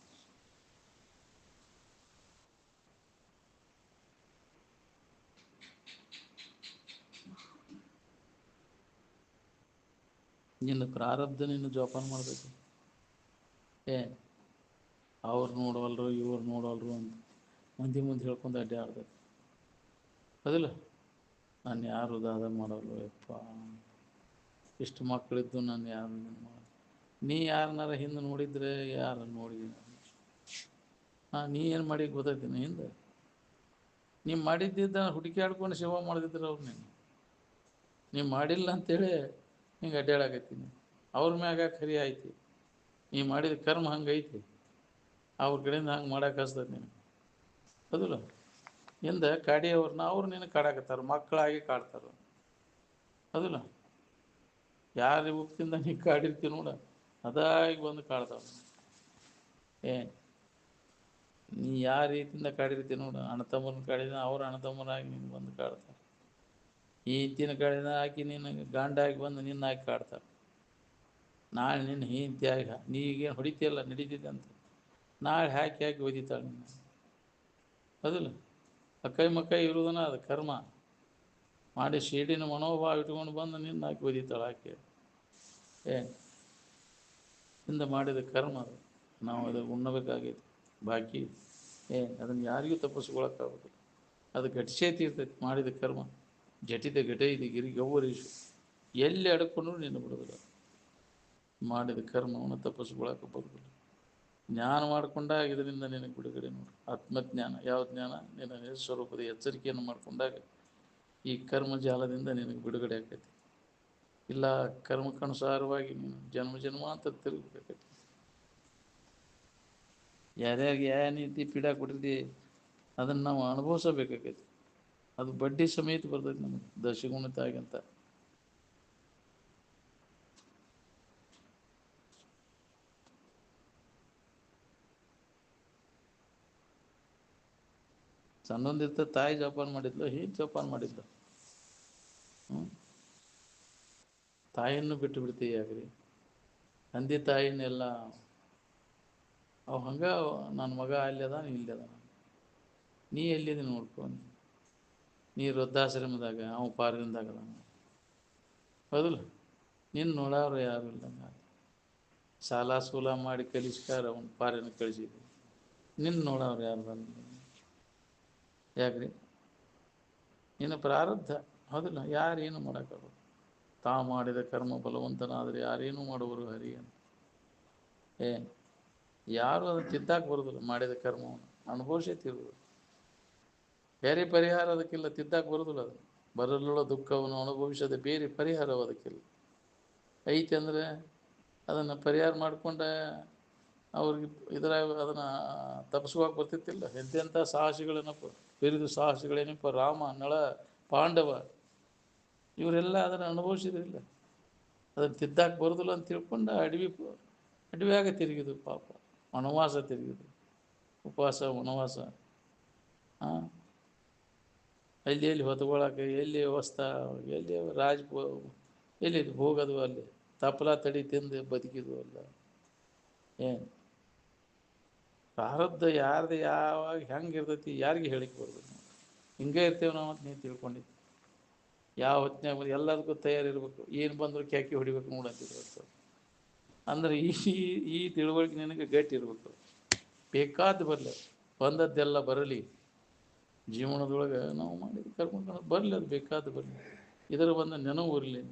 ನಿನ್ನ ಪ್ರಾರಬ್ಧ ನಿನ್ನ ಜೋಪಾನ ಮಾಡಬೇಕು. ಏನು ಅವ್ರು ನೋಡವಲ್ರು ಇವ್ರು ನೋಡವಲ್ರು ಅಂತ ಮಂದಿ ಮುಂದೆ ಹೇಳ್ಕೊಂಡು ಅಡ್ಡಿ ಆಡ್ಬೇಕು. ಅದಿಲ್ಲ, ನಾನು ಯಾರು ದಾದ ಮಾಡೋಲ್ಲ ಯಪ್ಪ, ಇಷ್ಟು ಮಕ್ಕಳಿದ್ದು ನಾನು ಯಾರು ನೀ ಯಾರನ್ನಾರ ಹಿಂದೆ ನೋಡಿದರೆ ಯಾರು ನೋಡಿದ್ದೀನಿ ನೀ ಏನು ಮಾಡಿ ಗೊತ್ತಾಯ್ತೀನಿ ಹಿಂದೆ ನೀವು ಮಾಡಿದ್ದಿದ್ದ ಹುಡುಕಿ ಆಡ್ಕೊಂಡು ಸೇವಾ ಮಾಡ್ತಿದ್ರು ಅವ್ರು. ನೀವು ಮಾಡಿಲ್ಲ ಅಂತೇಳಿ ಹಿಂಗೆ ಅಡ್ಡಾಡಕತ್ತೀನಿ. ಅವ್ರ ಮ್ಯಾಗ ಖರಿ ಆಯ್ತು. ನೀ ಮಾಡಿದ ಕರ್ಮ ಹಂಗೈತಿ, ಅವ್ರ ಕಡೆಯಿಂದ ಹಂಗೆ ಮಾಡಕ್ಕೆ ಹಚ್ತದೆ ನೀನು. ಅದಲ್ಲ ಹಿಂದೆ ಕಾಡಿಯವ್ರನ್ನ ಅವ್ರು ನಿನಗೆ ಕಾಡಾಕತ್ತಾರೆ, ಮಕ್ಕಳಾಗಿ ಕಾಡ್ತಾರೆ. ಅದಲ್ಲ ಯಾರು ಉಪ್ಪಿಂದ ನೀ ಕಾಡಿರ್ತೀವಿ ನೋಡ, ಅದಾಗಿ ಬಂದು ಕಾಡ್ತಾವ. ಏನು ನೀ ಯಾವ ರೀತಿಯಿಂದ ಕಾಡಿರ್ತೀವಿ ನೋಡು, ಅಣ್ಣ ತಮ್ಮರನ್ನ ಕಾಡಿದ ಅವ್ರ ಅಣ್ಣ ತಮ್ಮರಾಗಿ ನಿನ್ನ ಬಂದು ಕಾಡ್ತಾರೆ. ಈ ಹಿಂತಿನ ಕಾಡಿದ ಹಾಕಿ ನಿನ್ನ ಗಂಡಾಗಿ ಬಂದು ನಿನ್ನ ಹಾಕಿ ಕಾಡ್ತಾರೆ. ನಾಳೆ ನಿನ್ನ ಹಿಂತಿಯಾಗಿ ನೀ ಈಗೇನು ಹೊಡಿತೀಯಲ್ಲ ನಡೀತಿದ್ದೆ ಅಂತ, ನಾಳೆ ಹಾಕಿ ಒದಿತಾಳೆ ನಿನ್ನ. ಅದಿಲ್ಲ ಅಕ್ಕೈ ಮಕ್ಕೈ ಇರುವುದನ್ನ ಅದು ಕರ್ಮ ಮಾಡಿ ಶೇಡಿನ ಮನೋಭಾವ ಇಟ್ಕೊಂಡು ಬಂದು ನಿನ್ನ ಹಾಕಿ ಒದಿತಾಳೆ ಹಾಕಿ. ಏನು ಇಂದ ಮಾಡಿದ ಕರ್ಮ ಅದು. ನಾವು ಅದು ಉಣ್ಣಬೇಕಾಗೈತಿ ಬಾಕಿ. ಅದನ್ನು ಯಾರಿಗೂ ತಪ್ಪಿಸ್ಕೊಳಕ್ಕಾಗೋದಿಲ್ಲ. ಅದು ಘಟಿಸೇತಿ ಇರ್ತೈತಿ ಮಾಡಿದ ಕರ್ಮ. ಜಟಿದ ಘಟ ಇದು ಗಿರಿ ಗೌರೀಶು, ಎಲ್ಲಿ ಅಡ್ಕೊಂಡ್ರು ನಿನ್ನ ಬಿಡೋದಿಲ್ಲ. ಮಾಡಿದ ಕರ್ಮವನ್ನು ತಪ್ಪಿಸ್ಕೊಳಕ್ಕೆ ಬರೋದಿಲ್ಲ. ಜ್ಞಾನ ಮಾಡಿಕೊಂಡಾಗ ಇದರಿಂದ ನಿನಗೆ ಬಿಡುಗಡೆ ನೋಡಿ. ಆತ್ಮಜ್ಞಾನ. ಯಾವ ಜ್ಞಾನ? ನಿನ್ನ ಸ್ವರೂಪದ ಎಚ್ಚರಿಕೆಯನ್ನು ಮಾಡಿಕೊಂಡಾಗ ಈ ಕರ್ಮಜಾಲದಿಂದ ನಿನಗೆ ಬಿಡುಗಡೆ ಆಕೈತಿ. ಇಲ್ಲ ಕರ್ಮಕ್ಕನುಸಾರವಾಗಿ ನೀನು ಜನ್ಮ ಜನ್ಮಾಂತರ ತಿರುಗಬೇಕಾಗೈತಿ. ಯಾರ್ಯಾರಿಗೆ ಯಾವ ನೀತಿ ಪೀಡಾ ಕೊಟ್ಟಿರ್ತಿ ಅದನ್ನು ನಾವು ಅನುಭವಿಸಬೇಕಾಗೈತಿ. ಅದು ಬಡ್ಡಿ ಸಮೇತ ಬರ್ತೈತಿ ನಮಗೆ ದಶಗುಣಿತಾಗಿ ಅಂತ. ಸಣ್ಣೊಂದಿರ್ತ ತಾಯಿ ಜೋಪಾನ ಮಾಡಿದ್ಲು, ಹೀಗೆ ಜೋಪಾನ ಮಾಡಿದ್ಲು. ತಾಯಿಯನ್ನು ಬಿಟ್ಟು ಬಿಡ್ತೀಯಾಗ್ರಿ. ತಂದೆ ತಾಯಿನೆಲ್ಲ ಅವು ಹಂಗೆ ನನ್ನ ಮಗ ಅಲ್ಲದ ಇಲ್ಲದ, ನೀ ಎಲ್ಲಿದೆ ನೋಡ್ಕೊಂಡು ನೀ ವೃದ್ಧಾಶ್ರಮದಾಗ ಅವ ಪಾರ್ಗಂದಾಗದ. ಹೌದಿಲ್ಲ, ನಿನ್ನ ನೋಡೋರು ಯಾರು ಇಲ್ಲ. ಸಾಲ ಸೂಲ ಮಾಡಿ ಕಲಿಸ್ಕಾರ ಅವ್ನು ಪಾರಿನ ಕಳಿಸಿದ್ವಿ. ನಿನ್ನ ನೋಡೋರು ಯಾರು ಬಂದ? ಯಾಕ್ರಿ? ನಿನ್ನ ಪ್ರಾರಬ್ಧ. ಹೌದಿಲ್ಲ, ಯಾರೇನು ಮಾಡೋಕ್ಕಾಗೋದು. ತಾ ಮಾಡಿದ ಕರ್ಮ ಬಲವಂತನಾದರೆ ಯಾರೇನು ಮಾಡುವರು ಹರಿ ಅಂತ. ಯಾರು ಅದನ್ನು ತಿದ್ದಾಕೆ ಬರೋದಿಲ್ಲ. ಮಾಡಿದ ಕರ್ಮವನ್ನು ಅನುಭವಿಸೇ ತಿರುವುದು. ಬೇರೆ ಪರಿಹಾರ ಅದಕ್ಕಿಲ್ಲ, ತಿದ್ದಾಕೆ ಬರೋದಿಲ್ಲ ಅದು. ಬರಲುಳ್ಳ ದುಃಖವನ್ನು ಅನುಭವಿಸದೆ ಬೇರೆ ಪರಿಹಾರವು ಅದಕ್ಕಿಲ್ಲ. ಐತಿ ಅಂದರೆ ಅದನ್ನು ಪರಿಹಾರ ಮಾಡಿಕೊಂಡೆ ಅವ್ರಿಗೆ ಇದರಾಗ ಅದನ್ನು ತಪ್ಪಿಸುವಾಗ ಬರ್ತಿತ್ತಿಲ್ಲ. ಎಂತೆಂಥ ಸಾಹಸಿಗಳೇನಪ್ಪ, ಬಿರಿದು ಸಾಹಸಿಗಳೇನಪ್ಪ, ರಾಮ, ನಳ, ಪಾಂಡವ ಇವರೆಲ್ಲ ಅದನ್ನು ಅನುಭವಿಸಿದ್ರಿಲ್ಲ. ಅದನ್ನು ತಿದ್ದಾಕೆ ಬರೋದಿಲ್ಲ ಅಂತ ತಿಳ್ಕೊಂಡು ಅಡವಿಯಾಗ ತಿರುಗಿದ್ರು ಪಾಪ, ವನವಾಸ ತಿರುಗಿದ್ರು, ಉಪವಾಸ ವನವಾಸ. ಎಲ್ಲಿ ಎಲ್ಲಿ ಹೊತ್ಕೊಳಕ್ಕೆ, ಎಲ್ಲಿ ಹೊಸ್ತ, ಎಲ್ಲಿ ಎಲ್ಲಿ ಹೋಗೋದು, ಅಲ್ಲಿ ತಪ್ಪಲ ತಡಿ ತಿಂದು ಬದುಕಿದ್ವು ಅಲ್ಲ. ಏನು ಪ್ರಾರಬ್ಧ ಯಾರ್ದು ಯಾವಾಗ ಹೆಂಗೆ ಇರ್ತೈತಿ ಯಾರಿಗೆ ಹೇಳಿಕ್ಕೆ ಬರ್ಬೇಕು. ಹಿಂಗೆ ಇರ್ತೇವೆ ನಾವು ಅಂತ ನೀವು ತಿಳ್ಕೊಂಡಿದ್ದು. ಯಾವ ಹೊತ್ತಿನಾಗ ಎಲ್ಲದಕ್ಕೂ ತಯಾರಿರ್ಬೇಕು, ಏನು ಬಂದರೂ ಕ್ಯಾಕಿ ಹೊಡಿಬೇಕು ನೋಡಂತಿದ್ರು. ಅಂದ್ರೆ ಈ ತಿಳುವಳಿಕೆ ನಿನಗೆ ಗಟ್ಟಿ ಇರ್ಬೇಕು. ಬೇಕಾದ ಬರಲಿ, ಬಂದದ್ದೆಲ್ಲ ಬರಲಿ, ಜೀವನದೊಳಗೆ ನಾವು ಮಾಡಿದ ಕರ್ಕೊಂಡು ಬರಲಿ, ಅದು ಬೇಕಾದ ಬರಲಿ, ಇದರ ಬಂದ ನೆನಪು ಇರಲಿ.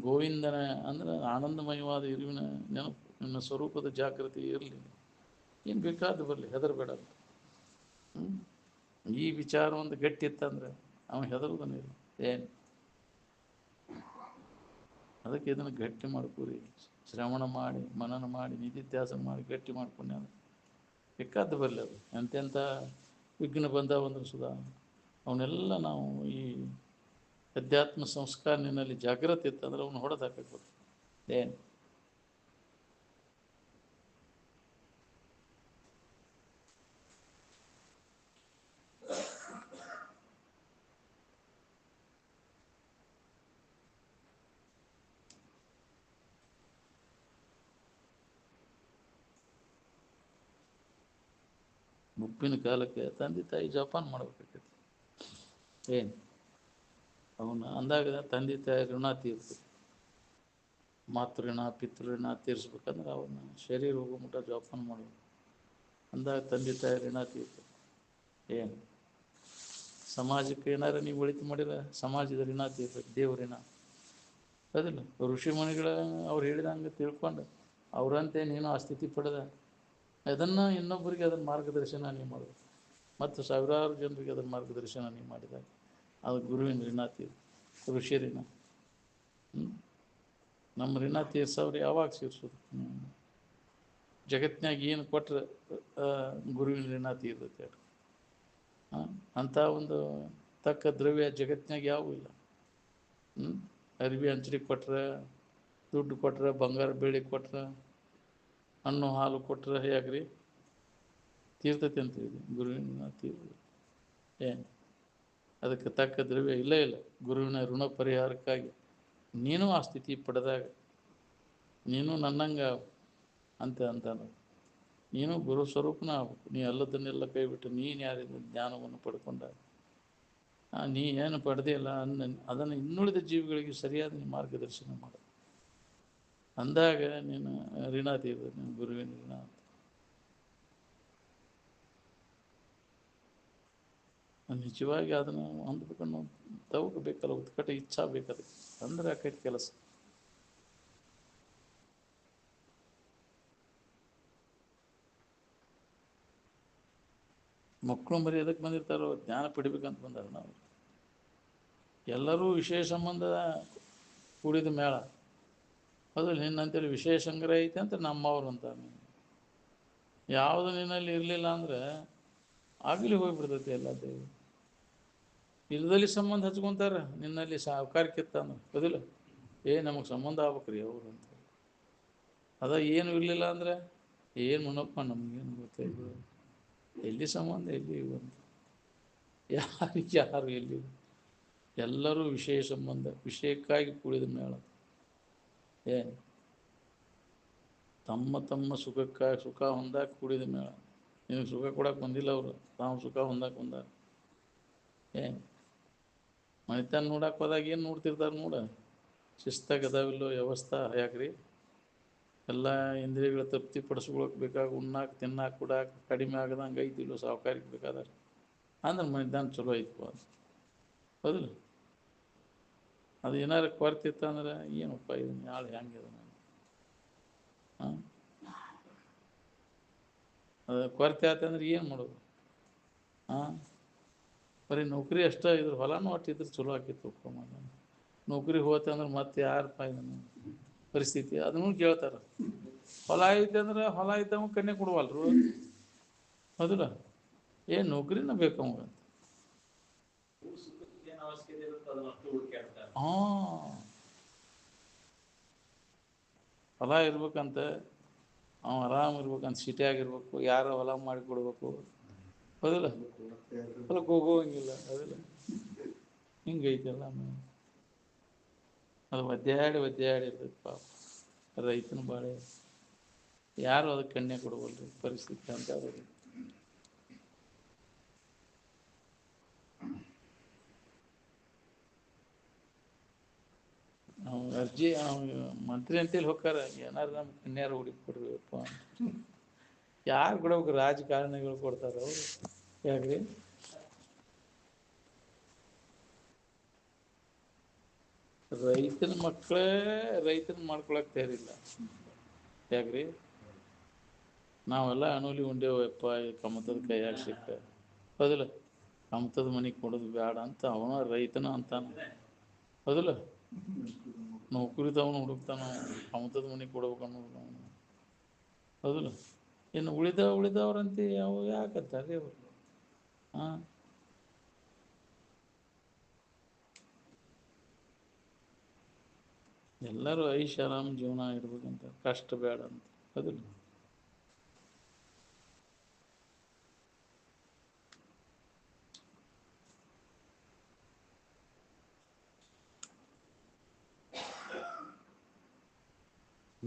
ಗೋವಿಂದನ ಅಂದ್ರೆ ಆನಂದಮಯವಾದ ಇರುವಿನ ನೆನಪು, ನಿನ್ನ ಸ್ವರೂಪದ ಜಾಗೃತಿ ಇರಲಿ. ಏನು ಬೇಕಾದ ಬರಲಿ, ಹೆದರಬೇಡ ಅಂತ. ಈ ವಿಚಾರ ಒಂದು ಗಟ್ಟಿ ಇತ್ತಂದ್ರೆ ಅವ ಹೆದರುವುದನ್ನಿಲ್ಲ. ಏನು ಅದಕ್ಕೆ ಇದನ್ನು ಗಟ್ಟಿ ಮಾಡ್ಕೂರಿ, ಶ್ರವಣ ಮಾಡಿ, ಮನನ ಮಾಡಿ, ನಿಧಿಧ್ಯಾಸನ ಮಾಡಿ ಗಟ್ಟಿ ಮಾಡ್ಕೊಂಡೆ ಅಂದ್ರೆ ಬೇಕಾದ್ದು ಬರಲಿ. ಅದು ಎಂತೆಂಥ ವಿಘ್ನ ಬಂದವಂದ್ರೆ ಸುಧಾ ಅವನ್ನೆಲ್ಲ ನಾವು ಈ ಅಧ್ಯಾತ್ಮ ಸಂಸ್ಕಾರ ನಿನ್ನಲ್ಲಿ ಜಾಗೃತಿ ಇತ್ತಂದ್ರೆ ಅವನು ಹೊಡೆದು ಹಾಕಬೇಕು. ಏನು ಮುಪ್ಪಿನ ಕಾಲಕ್ಕೆ ತಂದೆ ತಾಯಿ ಜೋಪಾನ ಮಾಡ್ಬೇಕಾಗ್ತೈತಿ. ಏನು ಅವನು ಅಂದಾಗ ತಂದೆ ತಾಯಿ ಋಣ ತೀರ್ತು, ಮಾತೃಋಣ ಪಿತೃಋಣ ತೀರಿಸ್ಬೇಕಂದ್ರೆ ಅವನ್ನ ಶರೀರ ಹೋಗೋ ಮುಟ್ಟ ಜೋಪಾನ ಮಾಡಬೇಕು. ಅಂದಾಗ ತಂದೆ ತಾಯಿ ಋಣ ತೀರ್ತು. ಏನು ಸಮಾಜಕ್ಕೆ ಏನಾರು ನೀವು ಒಳಿತು ಮಾಡಿರ ಸಮಾಜದ ಋಣ ತೀರ್ಬೇಕು, ದೇವರಿಣ ಅದಿಲ್ಲ. ಋಷಿ ಮುನಿಗಳ ಅವ್ರು ಹೇಳಿದಂಗೆ ತಿಳ್ಕೊಂಡು ಅವರಂತೆ ನೀನು ಆ ಸ್ಥಿತಿ ಪಡೆದ ಅದನ್ನು ಇನ್ನೊಬ್ಬರಿಗೆ ಅದನ್ನು ಮಾರ್ಗದರ್ಶನ ನೀವು ಮಾಡಬೇಕು. ಮತ್ತು ಸಾವಿರಾರು ಜನರಿಗೆ ಅದನ್ನು ಮಾರ್ಗದರ್ಶನ ನೀವು ಮಾಡಿದಾಗ ಅದು ಗುರುವಿನ ಋಣ ಋಷಿ ಋಣ. ನಮ್ಮ ಋಣ ತೀರ್ಸವ್ರು ಯಾವಾಗ ತೀರ್ಸೋದು? ಜಗತ್ತಿನಾಗ ಏನು ಕೊಟ್ಟರೆ ಗುರುವಿನ ಋಣ ತೀರ್ತೈತೆ. ಅಂಥ ಒಂದು ತಕ್ಕ ದ್ರವ್ಯ ಜಗತ್ತಿನಾಗ ಯಾವೂ ಇಲ್ಲ. ಅರಿವಿ ಹಂಚಲಿಗೆ ಕೊಟ್ರೆ, ದುಡ್ಡು ಕೊಟ್ರೆ, ಬಂಗಾರ ಬೆಳ್ಳಿ ಕೊಟ್ರೆ, ಹಣ್ಣು ಹಾಲು ಕೊಟ್ರೆ ಹೇಗ್ರಿ ತೀರ್ತೈತೆ ಅಂತ ಇದೆ. ಗುರುವಿನ ತೀರ್ಥ ಏನು ಅದಕ್ಕೆ ತಕ್ಕ ದ್ರವ್ಯ ಇಲ್ಲೇ ಇಲ್ಲ. ಗುರುವಿನ ಋಣ ಪರಿಹಾರಕ್ಕಾಗಿ ನೀನು ಆ ಸ್ಥಿತಿ ಪಡೆದಾಗ ನೀನು ನನ್ನಂಗ ಅಂತ ನೀನು ಗುರು ಸ್ವರೂಪನ ಆಗ್ಬೇಕು. ನೀ ಎಲ್ಲದನ್ನೆಲ್ಲ ಕೈಬಿಟ್ಟು ನೀನು ಯಾರಿಂದ ಜ್ಞಾನವನ್ನು ಪಡ್ಕೊಂಡಾಗ ನೀ ಏನು ಪಡೆದಿಲ್ಲ ಅದನ್ನು ಇನ್ನುಳಿದ ಜೀವಿಗಳಿಗೆ ಸರಿಯಾದ ಮಾರ್ಗದರ್ಶನ ಮಾಡು. ಅಂದಾಗ ನೀನು ಋಣ ತೀರ್ದ, ನೀನು ಗುರುವಿನ ಋಣ ಅಂತ. ನಿಜವಾಗಿ ಅದನ್ನು ಹೊಂದ್ಬೇಕನ್ನೋ ತಗೋಬೇಕಲ್ಲ, ಉತ್ಕಟ ಇಚ್ಛಾ ಬೇಕದು, ಅಂದ್ರೆ ಆಕೈತಿ ಕೆಲಸ. ಮಕ್ಕಳು ಮರಿ ಎದಕ್ಕೆ ಬಂದಿರ್ತಾರೋ ಜ್ಞಾನ ಪಡಿಬೇಕಂತ ಬಂದಾರ. ನಾವು ಎಲ್ಲರೂ ವಿಷಯ ಸಂಬಂಧ ಕೂಡಿದ ಮೇಳ ಅದು ನಿನ್ನಂತೇಳಿ ವಿಷಯ ಸಂಗ್ರಹ ಐತೆ ಅಂತ ನಮ್ಮವ್ರು ಅಂತ. ಯಾವುದು ನಿನ್ನಲ್ಲಿ ಇರಲಿಲ್ಲ ಅಂದರೆ ಆಗಲಿ ಹೋಗ್ಬಿಡ್ತೈತಿ ಎಲ್ಲ. ದೇವಿ ಇಲ್ಲದಲ್ಲಿ ಸಂಬಂಧ ಹಚ್ಕೊತಾರೆ ನಿನ್ನಲ್ಲಿ ಸಾವುಕಾರಕ್ಕಿತ್ತ ಅಂದ್ರೆ ಅದಿಲ್ಲ. ನಮಗೆ ಸಂಬಂಧ ಆಗ್ಬೇಕ್ರಿ ಅವರು ಅಂತ. ಅದ ಏನು ಇರಲಿಲ್ಲ ಅಂದರೆ ಏನು ಮುನಪ್ಪ ನಮಗೇನು ಗೊತ್ತಾಯ್ತು, ಎಲ್ಲಿ ಸಂಬಂಧ ಎಲ್ಲಿ ಅಂತ ಯಾರು ಎಲ್ಲಿ. ಎಲ್ಲರೂ ವಿಷಯ ಸಂಬಂಧ, ವಿಷಯಕ್ಕಾಗಿ ಕೂಡಿದ ಮೇಳ. ಏನು ತಮ್ಮ ತಮ್ಮ ಸುಖಕ್ಕಾಗಿ ಸುಖ ಹೊಂದಾಕ ಕೂಡಿದ ಮೇಳ. ನಿನಗೆ ಸುಖ ಕೊಡಕ್ಕೆ ಬಂದಿಲ್ಲ ಅವರು, ತಾವು ಸುಖ ಹೊಂದಾಕ ಬಂದಾರ. ಏನು ಮನೆತನ ನೋಡಕ್ಕೆ ಹೋದಾಗ ಏನು ನೋಡ್ತಿರ್ತಾರೆ ನೋಡ, ಶಿಸ್ತಾಗ ಅದಾವಿಲ್ಲೋ ವ್ಯವಸ್ಥೆ ಯಾಕ್ರಿ. ಎಲ್ಲ ಇಂದ್ರಿಯಗಳ ತೃಪ್ತಿ ಪಡಿಸ್ಕೊಳಕ್ಕೆ ಬೇಕಾಗ ಉಣ್ಣಾಕ ತಿನ್ನಾಕ ಕೊಡಾಕ ಕಡಿಮೆ ಆಗದಂಗೆ ಐತಿಲ್ಲೋ ಸಾವುಕಾರಿಗೆ ಬೇಕಾದ್ರೆ ಅಂದ್ರೆ ಮನೆತನ ಚಲೋ ಐತಿ ಅದು. ಹೌದಿಲ್ಲ? ಅದು ಏನಾರು ಕೊರತಿತ್ತು ಅಂದ್ರೆ ಏನಪ್ಪ ಇದನ್ನು ಯಾಳು ಹೆಂಗಿದೆ ನಾನು ಅದು ಕೊರತೆ ಆಯ್ತಂದ್ರೆ ಏನು ಮಾಡೋದು? ಬರೀ ನೌಕರಿ ಅಷ್ಟೇ ಇದ್ರ ಹೊಲನೂ ಒಟ್ಟಿದ್ರೆ ಚಲೋ ಆಕಿತ್ತು ನೌಕರಿ ಹೋತೆ ಅಂದ್ರೆ ಮತ್ತೆ ಯಾರಪ್ಪ ಇದನ್ನು ಪರಿಸ್ಥಿತಿ ಅದನ್ನು ಕೇಳ್ತಾರೆ. ಹೊಲ ಐತೆ ಅಂದ್ರೆ ಹೊಲ ಇದ್ದವ ಕನ್ಯೆ ಕೊಡುವಲ್ರು, ಹೌದಿಲ್ಲ? ಏನು ನೌಕರಿನ ಬೇಕು ಅವಾಗ. ಹಾಂ, ಹೊಲ ಇರ್ಬೇಕಂತ, ಅವ ಆರಾಮ್ ಇರ್ಬೇಕಂತ, ಸಿಟಿಯಾಗಿರ್ಬೇಕು, ಯಾರು ಹೊಲ ಮಾಡಿ ಕೊಡ್ಬೇಕು, ಹೌದಿಲ್ಲ? ಹೊಲಕ್ಕೆ ಹೋಗೋಂಗಿಲ್ಲ, ಹೌದಿಲ್ಲ? ಹಿಂಗೈತಲ್ಲ. ಅದು ಒದ್ದಾಡಿ ಇರ್ತೈತಿ ಪಾಪ ರೈತನ ಬಾಳೆ. ಯಾರು ಅದಕ್ಕೆ ಕನ್ಯೆ ಕೊಡುವಲ್ರಿ, ಪರಿಸ್ಥಿತಿ ಅಂತ. ಅರ್ಜಿ ಮಂತ್ರಿ ಅಂತೇಳಿ ಹೋಗ್ತಾರ, ಏನಾರು ನಮ್ಮ ಕನ್ಯಾರು ಹುಡುಕಿ ಕೊಡ್ರಿಪ್ಪ. ಯಾರು ಕೊಡ್ಬೇಕು? ರಾಜಕಾರಣಿಗಳು ಕೊಡ್ತಾರ ಅವರು. ಯಾಕ್ರಿ? ರೈತನ ಮಕ್ಕಳೇ ರೈತನ ಮಾಡ್ಕೊಳಕ್ ತಯಾರಿಲ್ಲ. ಯಾಕ್ರಿ? ನಾವೆಲ್ಲ ಅಣುಲಿ ಉಂಡೇವಪ್ಪ, ಕಮತದ ಕೈಯಾಗ ಸಿಕ್ಕ, ಹೌದಿಲ್ಲ? ಕಮತದ ಮನೆಗೆ ಕೊಡೋದು ಬೇಡ ಅಂತ ಅವನ ರೈತನ ಅಂತಾನ, ಹೌದಿಲ್ಲ? ನೌಕರಿದವನು ಹುಡುಕ್ತಾನ, ಕಮತದ ಮನೆಗೆ ಕೊಡ್ಬೇಕು ಅನ್ನೋದು, ಹೌದಿಲ್ಲ? ಇನ್ನು ಉಳಿದವ್ರಂತೆ ಅವು ಯಾಕಂತಾರೆ ಅವರು? ಹಾಂ, ಎಲ್ಲರೂ ಐಷಾರಾಮ್ ಜೀವನ ಇರ್ಬೇಕಂತ, ಕಷ್ಟ ಬೇಡ ಅಂತ, ಹೌದಿಲ್ಲ?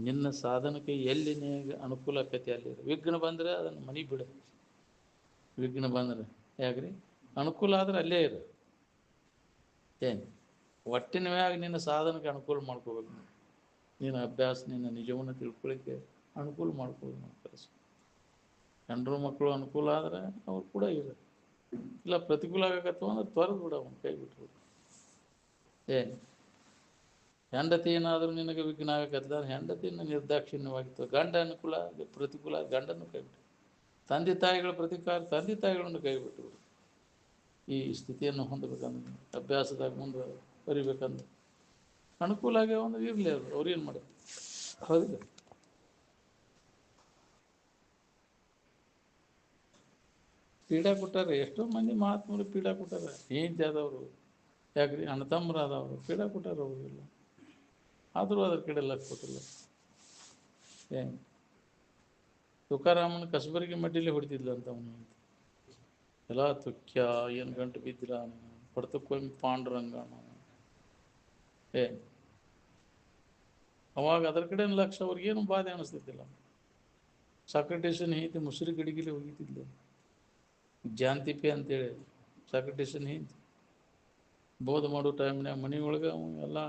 ನಿನ್ನ ಸಾಧನಕ್ಕೆ ಎಲ್ಲಿ ನಿನಗೆ ಅನುಕೂಲ ಆಕೈತಿ ಅಲ್ಲಿ ವಿಘ್ನ ಬಂದರೆ ಅದನ್ನು ಮನೆ ಬಿಡು. ವಿಘ್ನ ಬಂದರೆ ಯಾಕ್ರಿ? ಅನುಕೂಲ ಆದ್ರೆ ಅಲ್ಲೇ ಇರು. ಏನು ಒಟ್ಟಿನ ಮ್ಯಾಗ ನಿನ್ನ ಸಾಧನಕ್ಕೆ ಅನುಕೂಲ ಮಾಡ್ಕೋಬೇಕು. ನಿನ್ನ ಅಭ್ಯಾಸ, ನಿನ್ನ ನಿಜವನ್ನು ತಿಳ್ಕೊಳ್ಳಿಕ್ಕೆ ಅನುಕೂಲ ಮಾಡ್ಕೊಳ್ಳಿ. ಹೆಂಡ್ರು ಮಕ್ಕಳು ಅನುಕೂಲ ಆದರೆ ಅವ್ರು ಕೂಡ ಇರು. ಇಲ್ಲ ಪ್ರತಿಕೂಲ ಆಗಕತ್ತವ ಅಂದ್ರೆ ತೊರೆದು ಬಿಡು, ಅವನು ಕೈ ಬಿಟ್ಬಿಡು. ಏನು ಹೆಂಡತಿ ಏನಾದರೂ ನಿನಗೆ ವಿಘ್ನ ಆಗಕತ್ತಿದ್ರೆ ಹೆಂಡತಿನ ನಿರ್ದಾಕ್ಷಿಣ್ಯವಾಗಿತ್ತು. ಗಂಡ ಅನುಕೂಲ ಪ್ರತಿಕೂಲ ಗಂಡನ್ನು ಕೈ ಬಿಟ್ಟು, ತಂದೆ ತಾಯಿಗಳ ಪ್ರತಿಕಾರ ತಂದೆ ತಾಯಿಗಳನ್ನು ಕೈ ಬಿಟ್ಟು. ಈ ಸ್ಥಿತಿಯನ್ನು ಹೊಂದಬೇಕಂದ್ರೆ, ಅಭ್ಯಾಸದಾಗ ಮುಂದೆ ಬರಿಬೇಕಂದ್ರೆ ಅನುಕೂಲ ಆಗ್ಯಾವ ಅಂದ್ರೆ ಇರಲಿ, ಅವ್ರೇನು ಮಾಡೋದು, ಹೌದಿಲ್ಲ? ಪೀಡಾ ಕೊಟ್ಟಾರೆ, ಎಷ್ಟೋ ಮಂದಿ ಮಹಾತ್ಮರು ಪೀಡಾ ಕೊಟ್ಟಾರೆ. ಹೆಂಡತಿ ಆದವರು, ಯಾಕ್ರಿ? ಅಣ್ಣ ತಮ್ಮರಾದವರು ಪೀಡಾ ಕೊಟ್ಟಾರ ಅವ್ರಿಗೆಲ್ಲ, ಆದರೂ ಅದ್ರ ಕಡೆ ಲಕ್ಷ ಕೊಟ್ಟಿಲ್ಲ. ಏನು ತುಕಾರಾಮನ ಕಸಬರಿಗೆ ಮಡ್ಡಿಲಿ ಹೊಡಿತಿದ್ಲಂತ ಅವನು. ಎಲ್ಲ ತುಕ್ಯ ಏನು ಗಂಟು ಬಿದ್ದಿಲ್ಲ, ಹೊಡ್ತಕ್ಕೊಮ್ಮೆ ಪಾಂಡುರಂಗ. ಏನು ಅವಾಗ ಅದ್ರ ಕಡೆ ಲಕ್ಷ ಅವ್ರಿಗೇನು ಬಾಧೆ ಅನಿಸ್ತಿದ್ದಿಲ್ಲ. ಸಾಕ್ರೆಟಿಸನ್ ಹೆಂಡತಿ ಮುಸುರಿ ಗಡಿಗಿಲಿ ಹೋಗಿತಿದ್ಲು, ಜಾಂತಿಪಿ ಅಂತೇಳಿ. ಸಾಕ್ರೆಟಿಸನ್ ಹೆಂಡತಿ ಬೋಧ ಮಾಡೋ ಟೈಮ್ನಾಗ ಮನೆಯೊಳಗೆ ಎಲ್ಲ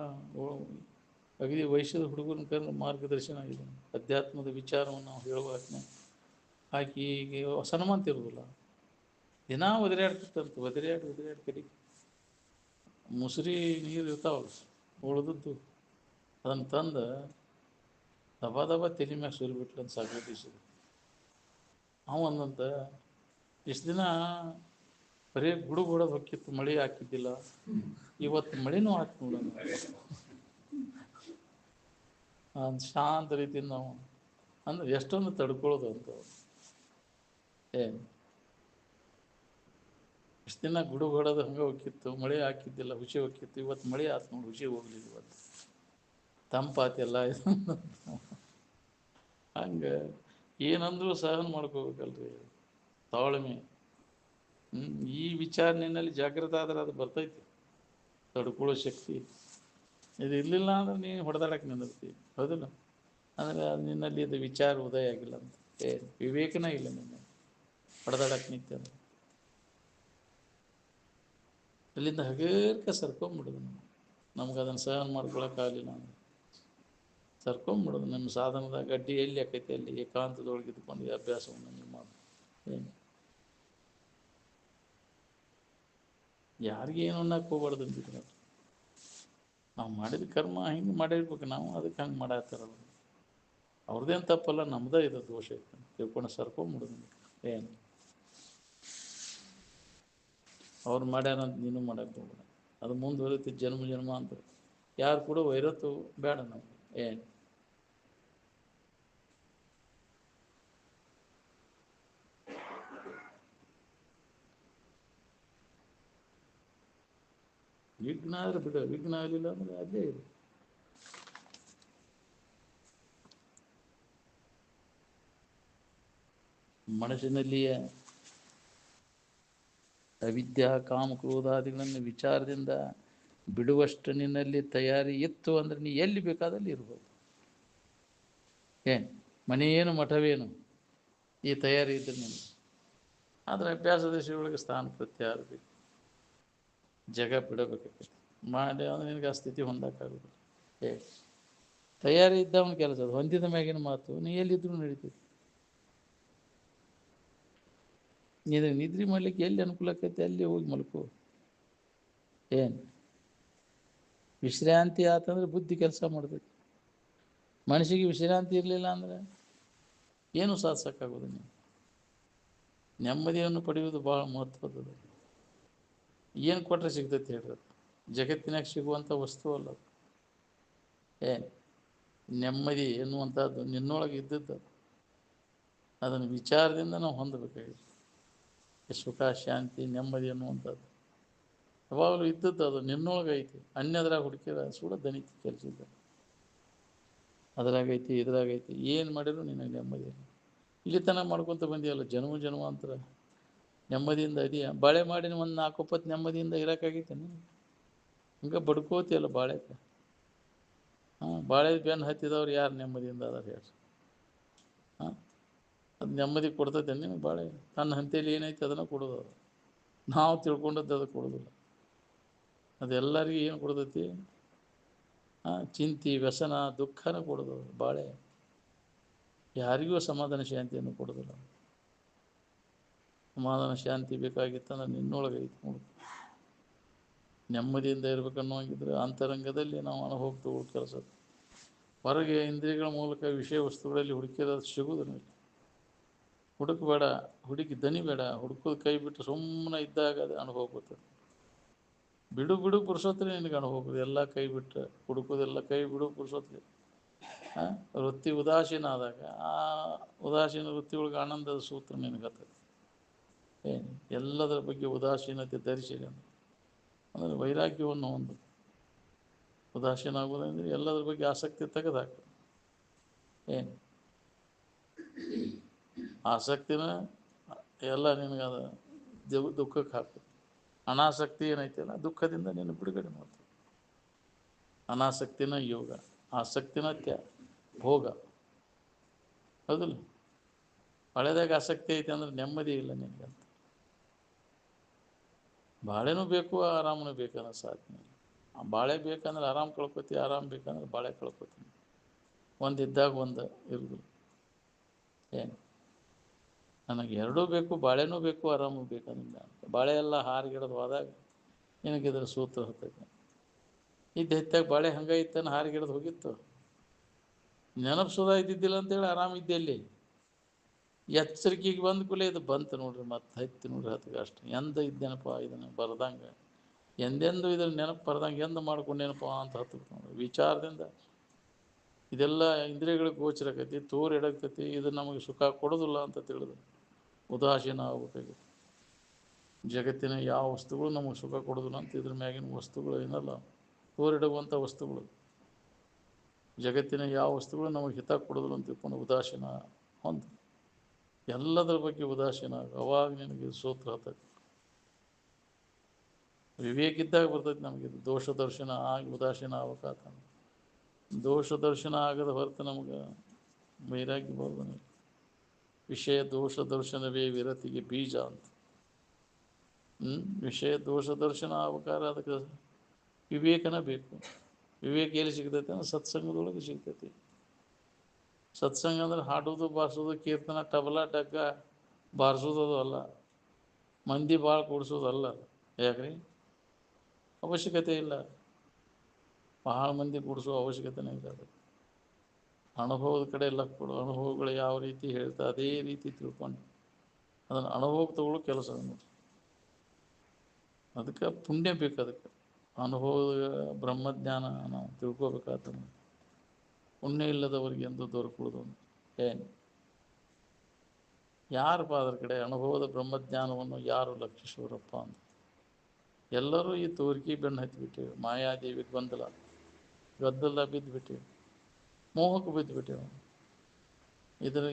ಅಗದಿ ವಯಸ್ಸದ ಹುಡುಗರನ್ನ ಕರೆದು ಮಾರ್ಗದರ್ಶನ ಆಗಿದೆ. ಅಧ್ಯಾತ್ಮದ ವಿಚಾರವನ್ನು ನಾವು ಹೇಳುವಾಗ ಆಕೆಗೆ ಸನ್ಮಂತ ಇರೋದಿಲ್ಲ, ದಿನ ಒದರಾಡ್ತಿತ್ತಂತ. ಒದರಾಡಿ ಕಡೆಗೆ ಮುಸುರಿ ನೀರು ಇರ್ತಾವಲ್ಲ ಉಳಿದದ್ದು, ಅದನ್ನು ತಂದು ದಬ ತಲೆ ಮ್ಯಾಗ ಸುರಿಬಿಟ್ಲಂತ ಸಾಕ್ರೆಟಿಸ್. ಅಂದಂತ ಇಷ್ಟು ದಿನ ಬರೀ ಗುಡುಗು ಹೊಡೋದು ಹೊಕ್ಕಿತ್ತು, ಮಳೆ ಹಾಕಿದ್ದಿಲ್ಲ, ಇವತ್ತು ಮಳೆನೂ ಹಾಕಿ ನೋಡೋಣ ಶಾಂತ ರೀತಿಯಿಂದ ನಾವು ಅಂದ್ರೆ ಎಷ್ಟೊಂದು ತಡ್ಕೊಳ್ಳೋದು ಅಂತ. ಏನು ಇಷ್ಟು ದಿನ ಗುಡುಗು ಹೊಡೋದು ಹಂಗೆ ಹೋಗಿತ್ತು, ಮಳೆ ಹಾಕಿದ್ದಿಲ್ಲ, ಹುಷಿ ಹೋಗಿತ್ತು, ಇವತ್ತು ಮಳೆ ಆಯ್ತು ನೋಡಿ, ಹುಷಿ ಹೋಗ್ಲಿಲ್ಲ, ಇವತ್ತು ತಂಪಾತೆಲ್ಲ ಹಂಗೆ ಏನಂದ್ರೂ ಸಹನ ಮಾಡ್ಕೋಬೇಕಲ್ರಿ, ತಾಳ್ಮೆ. ಈ ವಿಚಾರ ನಿನ್ನಲ್ಲಿ ಜಾಗೃತ ಆದ್ರೆ ಅದು ಬರ್ತೈತಿ, ತಡ್ಕೊಳ್ಳೋ ಶಕ್ತಿ. ಇದು ಇರಲಿಲ್ಲ ಅಂದ್ರೆ ನೀನು ಹೊಡೆದಾಡಕ್ಕೆ ನಿಂದಿರ್ತೀವಿ, ಹೌದಿಲ್ಲ? ಅಂದರೆ ಅದು ನಿನ್ನಲ್ಲಿ ಇದು ವಿಚಾರ ಉದಯ ಆಗಿಲ್ಲ ಅಂತ, ವಿವೇಕನ ಇಲ್ಲ ನಿನ್ನ ಹೊಡೆದಾಡಕ್ಕೆ ನಿಂತ. ಅಲ್ಲಿಂದ ಹಗೇರ್ಕ ಸರ್ಕೊಂಬಿಡೋದು. ನಮ್ಗೆ ಅದನ್ನು ಸಹನ ಮಾಡ್ಕೊಳಕ್ಕಾಗಲಿಲ್ಲ ಅಂದ್ರೆ ಸರ್ಕೊಂಬಿಡೋದು. ನಿಮ್ಮ ಸಾಧನದಾಗ ಗಡ್ಡಿ ಎಲ್ಲಿ ಆಕೈತಿ ಅಲ್ಲಿ ಏಕಾಂತದೊಳಗೆ ಇದ್ಕೊಂಡು ಈ ಅಭ್ಯಾಸವನ್ನು ನೀವು ಮಾಡಿ. ಏನು ಯಾರಿಗೆ ಏನು ಅನ್ನಕ್ಕೆ ಹೋಗ್ಬಾರ್ದು ಅಂತಿದ್ರು. ನಾವು ಮಾಡಿದ ಕರ್ಮ ಹಿಂಗೆ ಮಾಡಿರ್ಬೇಕು, ನಾವು ಅದಕ್ಕೆ ಹಂಗೆ ಮಾಡತ್ತಾರಲ್ಲ, ಅವ್ರದ್ದೇನು ತಪ್ಪಲ್ಲ, ನಮ್ದೇ ಇದು ದೋಷ ಐತೆ ತಿಳ್ಕೊಂಡು ಸರ್ಕೊಂಬಿಡೋದು. ಏನು ಅವ್ರು ಮಾಡ್ಯಾರಂತ ನೀನು ಮಾಡಕ್ಕೆ ಹೋಗ್ಬೇಡ. ಅದು ಮುಂದುವರಿತಿ ಜನ್ಮ ಜನ್ಮ ಅಂತ. ಯಾರು ಕೂಡ ವೈರತ್ತು ಬೇಡ ನಾವು. ಏನು ವಿಘ್ನ ಆದರೆ ಬಿಡ, ವಿಘ್ನ ಆಗಲಿಲ್ಲ ಅಂದರೆ ಅಲ್ಲೇ ಇದೆ. ಮನಸ್ಸಿನಲ್ಲಿಯ ಅವಿದ್ಯಾ ಕಾಮ ಕ್ರೋಧಾದಿಗಳನ್ನು ವಿಚಾರದಿಂದ ಬಿಡುವಷ್ಟು ನಿನ್ನಲ್ಲಿ ತಯಾರಿ ಇತ್ತು ಅಂದರೆ ನೀ ಎಲ್ಲಿ ಬೇಕಾದಲ್ಲಿ ಇರ್ಬೋದು. ಏನು ಮನೆಯೇನು ಮಠವೇನು ಈ ತಯಾರಿ ಇದ್ದರೆ ನೀನು. ಆದರೆ ಅಭ್ಯಾಸ ದಶೆಯೊಳಗೆ ಸ್ಥಾನ ಪ್ರತ್ಯಾರ ಬೇಕು, ಜಗ ಬಿಡಬೇಕಾಗ್ತದೆ. ಮಾಡಿ ಅಂದರೆ ನಿನಗೆ ಆ ಸ್ಥಿತಿ ಹೊಂದಕ್ಕಾಗೋದಿಲ್ಲ. ತಯಾರಿ ಇದ್ದವನ ಕೆಲಸ ಅದು. ಹೊಂದಿದ ಮ್ಯಾಗಿನ ಮಾತು ನೀ ಎಲ್ಲಿದ್ದರೂ ನಡೀತೈತಿ. ನೀನು ನಿದ್ರೆ ಮಾಡಲಿಕ್ಕೆ ಎಲ್ಲಿ ಅನುಕೂಲ ಆಕೈತೆ ಅಲ್ಲಿ ಹೋಗಿ ಮಲ್ಕೋ. ಏನು ವಿಶ್ರಾಂತಿ ಆತಂದ್ರೆ ಬುದ್ಧಿ ಕೆಲಸ ಮಾಡ್ತೈತಿ. ಮನಸ್ಸಿಗೆ ವಿಶ್ರಾಂತಿ ಇರಲಿಲ್ಲ ಅಂದರೆ ಏನೂ ಸಾಧಿಸೋಕ್ಕಾಗೋದು. ನೀವು ನೆಮ್ಮದಿಯನ್ನು ಪಡೆಯುವುದು ಭಾಳ ಮಹತ್ವದ್ದು. ಏನು ಕೊಟ್ಟರೆ ಸಿಗ್ತೈತಿ ಹೇಳ್ರಿ? ಜಗತ್ತಿನಾಗ ಸಿಗುವಂಥ ವಸ್ತು ಅಲ್ಲ ಅದು. ಏನು ನೆಮ್ಮದಿ ಎನ್ನುವಂಥದ್ದು ನಿನ್ನೊಳಗೆ ಇದ್ದದ್ದು. ಅದನ್ನು ವಿಚಾರದಿಂದ ನಾವು ಹೊಂದಬೇಕಾಗಿದೆ. ಸುಖ ಶಾಂತಿ ನೆಮ್ಮದಿ ಅನ್ನುವಂಥದ್ದು ಯಾವಾಗಲೂ ಇದ್ದದ್ದು. ಅದು ನಿನ್ನೊಳಗೆ ಐತಿ. ಅನ್ಯದ್ರಾಗ ಹುಡುಕಿದ್ರೆ ಸುಡ ದಣಿತಿ ಕೆಲಸ ಇದ್ದ. ಅದ್ರಾಗೈತಿ ಇದ್ರಾಗೈತಿ ಏನು ಮಾಡಿದ್ರು ನಿನಗೆ ನೆಮ್ಮದಿ. ಇಲ್ಲಿ ತನಕ ಮಾಡ್ಕೊತ ಬಂದಿಯಲ್ಲ ಜನ್ಮ ಜನ್ಮಾಂತರ, ನೆಮ್ಮದಿಯಿಂದ ಇದೆಯಾ? ಬಾಳೆ ಮಾಡಿ ಒಂದು 4 ಒಪ್ಪತ್ತು ನೆಮ್ಮದಿಯಿಂದ ಇರೋಕ್ಕಾಗೈತೆ ನೀನು? ಹಂಗೆ ಬಡ್ಕೋತಿಯಲ್ಲ ಬಾಳೆಗೆ. ಬಾಳೆ ಬೆನ್ನು ಹತ್ತಿದವ್ರು ಯಾರು ನೆಮ್ಮದಿಯಿಂದ ಅದಾರ ಹೇಳಿ? ಅದು ನೆಮ್ಮದಿ ಕೊಡ್ತೈತೆ ನಿನಗೆ ಬಾಳೆ? ತನ್ನ ಹಂತೆಯಲ್ಲಿ ಏನೈತೆ ಅದನ್ನು ಕೊಡೋದು. ಅದು ನಾವು ತಿಳ್ಕೊಂಡದ್ದು ಅದು ಕೊಡೋದಿಲ್ಲ. ಅದೆಲ್ಲರಿಗೂ ಏನು ಕೊಡ್ತೈತಿ? ಚಿಂತೆ ವ್ಯಸನ ದುಃಖನ ಕೊಡೋದು ಬಾಳೆ. ಯಾರಿಗೂ ಸಮಾಧಾನ ಶಾಂತಿಯನ್ನು ಕೊಡೋದಿಲ್ಲ. ಸಮಾಧಾನ ಶಾಂತಿ ಬೇಕಾಗಿತ್ತಂದ್ರೆ ನಿನ್ನೊಳಗೆ ಐತಿ ನೋಡಿ. ನೆಮ್ಮದಿಯಿಂದ ಇರ್ಬೇಕನ್ನೋಂಗಿದ್ರೆ ಅಂತರಂಗದಲ್ಲಿ ನಾವು ಅನುಭವ ತಗೊಳ್ಳೋ ಕೆಲಸ. ಹೊರಗೆ ಇಂದ್ರಿಯಗಳ ಮೂಲಕ ವಿಷಯ ವಸ್ತುಗಳಲ್ಲಿ ಹುಡುಕಿರೋದು ಸಿಗುವುದಿಲ್ಲ. ಹುಡುಕಬೇಡ, ಹುಡುಕಿ ದನಿಬೇಡ. ಹುಡುಕೋದು ಕೈ ಬಿಟ್ಟು ಸುಮ್ಮನೆ ಇದ್ದಾಗ ಅದು ಅನುಭವ ಬರ್ತದೆ. ಬಿಡು ಬಿಡು ಪುರುಷೋತ್ತರೆ ನಿನಗೆ ಅನುಭವ. ಎಲ್ಲ ಕೈ ಬಿಟ್ಟು ಹುಡುಕೋದೆಲ್ಲ ಕೈ ಬಿಡು ಪುರುಷೋತ್ತರೆ. ವೃತ್ತಿ ಉದಾಸೀನ ಆದಾಗ ಆ ಉದಾಸೀನ ವೃತ್ತಿ ಒಳಗೆ ಆನಂದದ ಸೂತ್ರ ನಿನಗತ್ತದೆ. ಏನು ಎಲ್ಲದರ ಬಗ್ಗೆ ಉದಾಸೀನತೆ ಧರಿಸಿದೆ ಅಂದರೆ ವೈರಾಗ್ಯವನ್ನು ಒಂದು. ಉದಾಸೀನ ಆಗೋದಂದರೆ ಎಲ್ಲದರ ಬಗ್ಗೆ ಆಸಕ್ತಿ ತೆಗೆದಾಕ. ಏನು ಆಸಕ್ತಿನ ಎಲ್ಲ ನಿನಗದ ದುಃಖಕ್ಕೆ ಹಾಕ್ತದೆ. ಅನಾಸಕ್ತಿ ಏನೈತಿಲ್ಲ ದುಃಖದಿಂದ ನೀನು ಬಿಡುಗಡೆ ಮಾಡ್ತದೆ. ಅನಾಸಕ್ತಿನ ಯೋಗ, ಆಸಕ್ತಿನ ಭೋಗ. ಹೌದಿಲ್ಲ? ಹಳೆದಾಗ ಆಸಕ್ತಿ ಐತೆ ಅಂದ್ರೆ ನೆಮ್ಮದಿ ಇಲ್ಲ ನಿನಗೆ ಅಂತ. ಬಾಳೆನೂ ಬೇಕು ಆರಾಮನೂ ಬೇಕನ್ನೋ ಸಾಧನೆ. ಬಾಳೆ ಬೇಕಂದ್ರೆ ಆರಾಮ್ ಕಳ್ಕೊತಿ, ಆರಾಮ್ ಬೇಕಂದ್ರೆ ಬಾಳೆ ಕಳ್ಕೊತೀನಿ. ಒಂದಿದ್ದಾಗ ಒಂದು ಇರೋದಿಲ್ಲ. ಏನು ನನಗೆ ಎರಡೂ ಬೇಕು, ಬಾಳೆನೂ ಬೇಕು ಆರಾಮೂ ಬೇಕಂದಿಲ್ಲ ಅಂತ. ಬಾಳೆ ಎಲ್ಲ ಹಾರಿಗಿಡೋದು ಹೋದಾಗ ನಿನಗಿದ್ರ ಸೂತ್ರ ಹೊತ್ತೈತೆ. ಇದ್ದು ಹೆಚ್ಚಾಗಿ ಬಾಳೆ ಹಂಗೆ ಇತ್ತಾನೆ ಹಾರಿಗಿಡೋದು ಹೋಗಿತ್ತು. ನೆನಪಿಸೋದ ಇದ್ದಿದ್ದಿಲ್ಲ ಅಂತೇಳಿ ಆರಾಮಿದ್ದೆ. ಅಲ್ಲಿ ಎಚ್ಚರಿಕೆಗೆ ಬಂದ ಕೂಡಲೇ ಇದು ಬಂತು ನೋಡ್ರಿ. ಮತ್ತೆ ಹತ್ತಿ ನೋಡ್ರಿ ಹತ್ತಿಗೆ ಅಷ್ಟು ಎಂದ ಇದ್ದೇನಪ್ಪ ಇದನ್ನು ಬರ್ದಂಗೆ. ಎಂದೆಂದು ಇದನ್ನು ನೆನಪು ಬರ್ದಂಗೆ ಎಂದು ಮಾಡ್ಕೊಂಡೇನಪ್ಪ ಅಂತ ಹತ್ತಕ್ಕೆ ನೋಡ್ರಿ. ವಿಚಾರದಿಂದ ಇದೆಲ್ಲ ಇಂದ್ರಿಯಗಳಿಗೆ ಗೋಚರ ಆಕೈತಿ, ತೋರು ಎಡಗ್ತೈತಿ. ಇದು ನಮಗೆ ಸುಖ ಕೊಡೋದಿಲ್ಲ ಅಂತ ತಿಳಿದು ಉದಾಸೀನ ಆಗ್ಬೇಕಾಗಿತ್ತು. ಜಗತ್ತಿನ ಯಾವ ವಸ್ತುಗಳು ನಮಗೆ ಸುಖ ಕೊಡೋದಿಲ್ಲ ಅಂತ ಇದ್ರ ಮ್ಯಾಗಿನ ವಸ್ತುಗಳು ಏನಲ್ಲ ತೋರಿಡುವಂಥ ವಸ್ತುಗಳು. ಜಗತ್ತಿನ ಯಾವ ವಸ್ತುಗಳು ನಮಗೆ ಹಿತ ಕೊಡೋದಿಲ್ಲ ಅಂತ ತಿಳ್ಕೊಂಡು ಉದಾಸೀನ ಹೊಂದು ಎಲ್ಲದರ ಬಗ್ಗೆ ಉದಾಸೀನ ಅವಾಗ ನಿನಗೆ ಸೂತ್ರ ಹತ್ತೈತಿ. ವಿವೇಕ ಇದ್ದಾಗ ಬರ್ತೈತಿ ನಮಗೆ. ದೋಷ ದರ್ಶನ ಆಗಿ ಉದಾಸೀನ ಆಗ್ಬೇಕಾತ. ದೋಷ ದರ್ಶನ ಆಗದ ಹೊರತು ನಮಗೆ ವೈರಾಗ್ಯ ಬರೋದನ್ನ. ವಿಷಯ ದೋಷ ದರ್ಶನವೇ ವಿರತಿಗೆ ಬೀಜ ಅಂತ. ವಿಷಯ ದೋಷ ದರ್ಶನ ಆಗ್ಬೇಕಾದ್ರೆ ಅದಕ್ಕೆ ವಿವೇಕನ ಬೇಕು. ವಿವೇಕ ಎಲ್ಲಿ ಸಿಗ್ತೈತೆ ಅಂದ್ರೆ ಸತ್ಸಂಗದೊಳಗೆ ಸಿಗ್ತೈತಿ. ಸತ್ಸಂಗ ಅಂದ್ರೆ ಹಾಡೋದು ಬಾರಿಸೋದು ಕೀರ್ತನ ತಬಲ ಡಗ್ಗ ಬಾರಿಸೋದು ಅಲ್ಲ. ಮಂದಿ ಭಾಳ ಕೂಡಿಸೋದಲ್ಲ. ಯಾಕ್ರಿ? ಅವಶ್ಯಕತೆ ಇಲ್ಲ. ಭಾಳ ಮಂದಿ ಕೂಡಿಸೋ ಅವಶ್ಯಕತೆನೇ ಇಲ್ಲ. ಅದು ಅನುಭವದ ಕಡೆ ಎಲ್ಲ ಕೊಡು. ಅನುಭವಗಳು ಯಾವ ರೀತಿ ಹೇಳ್ತಾ ಅದೇ ರೀತಿ ತಿಳ್ಕೊಂಡು ಅದನ್ನು ಅನುಭವ ತಗೊಳ್ಳೋ ಕೆಲಸ ನೋಡಿ. ಅದಕ್ಕೆ ಪುಣ್ಯ ಬೇಕು. ಅದಕ್ಕೆ ಅನುಭವದ ಬ್ರಹ್ಮಜ್ಞಾನ ನಾವು ತಿಳ್ಕೊಬೇಕಾದ ಪುಣ್ಯ ಇಲ್ಲದವರಿಗೆ ಎಂದು ದೊರಕುವುದು ಏನು? ಯಾರಪ್ಪ ಅದ್ರ ಕಡೆ ಅನುಭವದ ಬ್ರಹ್ಮಜ್ಞಾನವನ್ನು ಯಾರು ಲಕ್ಷಿಸುವರಪ್ಪ ಅಂತ? ಎಲ್ಲರೂ ಈ ತೋರಿಕೆ ಬೆನ್ನು ಹತ್ತಿಬಿಟ್ಟೇವೆ. ಮಾಯಾದೇವಿ ಗದ್ದಲ ಬಿದ್ದುಬಿಟ್ಟೇವೆ, ಮೋಹಕ್ಕೆ ಬಿದ್ದುಬಿಟ್ಟೇವೆ.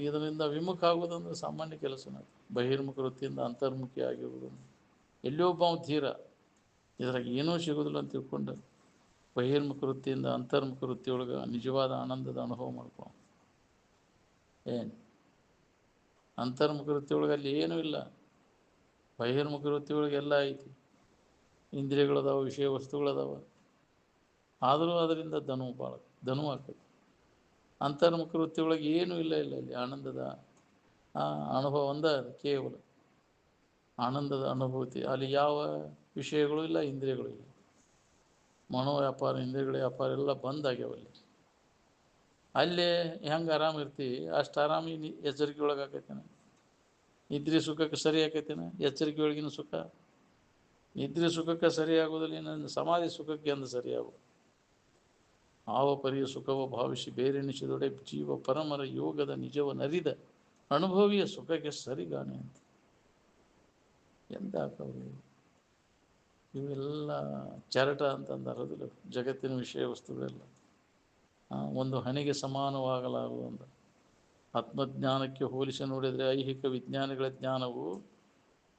ಇದರಿಂದ ವಿಮುಖ ಆಗುವುದಂದ್ರೆ ಸಾಮಾನ್ಯ ಕೆಲಸನ. ಬಹಿರ್ಮುಖ ವೃತ್ತಿಯಿಂದ ಅಂತರ್ಮುಖಿ ಆಗಿರುವುದು. ಎಲ್ಲಿಯೊಬ್ಬ ಧೀರ ಇದ್ರಾಗ ಏನೂ ಸಿಗೋದಿಲ್ಲ ಅಂತ ತಿಳ್ಕೊಂಡು ಬಹಿರ್ಮುಖ ವೃತ್ತಿಯಿಂದ ಅಂತರ್ಮುಖ ವೃತ್ತಿಯೊಳಗೆ ನಿಜವಾದ ಆನಂದದ ಅನುಭವ ಮಾಡ್ಕೊ. ಏನು ಅಂತರ್ಮುಖ ವೃತ್ತಿಯೊಳಗೆ ಅಲ್ಲಿ ಏನೂ ಇಲ್ಲ, ಬಹಿರ್ಮುಖ ವೃತ್ತಿಯೊಳಗೆ ಎಲ್ಲ ಐತಿ. ಇಂದ್ರಿಯಗಳದಾವ, ವಿಷಯ ವಸ್ತುಗಳದಾವ, ಆದರೂ ಅದರಿಂದ ಧನು ಆಗ್ತದೆ. ಅಂತರ್ಮುಖ ವೃತ್ತಿಯೊಳಗೆ ಏನೂ ಇಲ್ಲ ಇಲ್ಲಿ ಆನಂದದ ಅನುಭವ ಒಂದೇ, ಕೇವಲ ಆನಂದದ ಅನುಭೂತಿ. ಅಲ್ಲಿ ಯಾವ ವಿಷಯಗಳು ಇಲ್ಲ, ಇಂದ್ರಿಯಗಳು ಇಲ್ಲ. ಮನೋ ವ್ಯಾಪಾರ, ಇಂದ್ರಿಯಗಳ ವ್ಯಾಪಾರ ಎಲ್ಲ ಬಂದಾಗ್ಯಾವಲ್ಲಿ. ಅಲ್ಲೇ ಹೆಂಗೆ ಆರಾಮಿರ್ತೀವಿ ಅಷ್ಟು ಆರಾಮಿ ಎಚ್ಚರಿಕೆ ಒಳಗಾಕೈತೇನೆ. ನಿದ್ರೆ ಸುಖಕ್ಕೆ ಸರಿ ಆಕೈತೇನೆ ಎಚ್ಚರಿಕೆ ಒಳಗಿನ ಸುಖ? ನಿದ್ರೆ ಸುಖಕ್ಕೆ ಸರಿಯಾಗೋದಿಲ್ಲ, ಇನ್ನು ಸಮಾಧಿ ಸುಖಕ್ಕೆ ಎಂದು ಸರಿಯಾಗೋದು. ಆವ ಪರಿಯ ಸುಖವ ಭಾವಿಸಿ ಬೇರೆನಿಸಿದೊಡೆ ಜೀವ ಪರಮರ ಯೋಗದ ನಿಜವನರಿದ ಅನುಭವಿಯ ಸುಖಕ್ಕೆ ಸರಿಗಾನೆ ಅಂತ ಎಂದಾಕವ್ರಿ. ಇವೆಲ್ಲ ಚರಟ ಅಂತಂದಾರದಿಲ್ಲ, ಜಗತ್ತಿನ ವಿಷಯ ವಸ್ತುಗಳೆಲ್ಲ ಒಂದು ಹಣೆಗೆ ಸಮಾನವಾಗಲಾಗುವಂಥ ಆತ್ಮಜ್ಞಾನಕ್ಕೆ ಹೋಲಿಸಿ ನೋಡಿದರೆ ಐಹಿಕ ವಿಜ್ಞಾನಗಳ ಜ್ಞಾನವು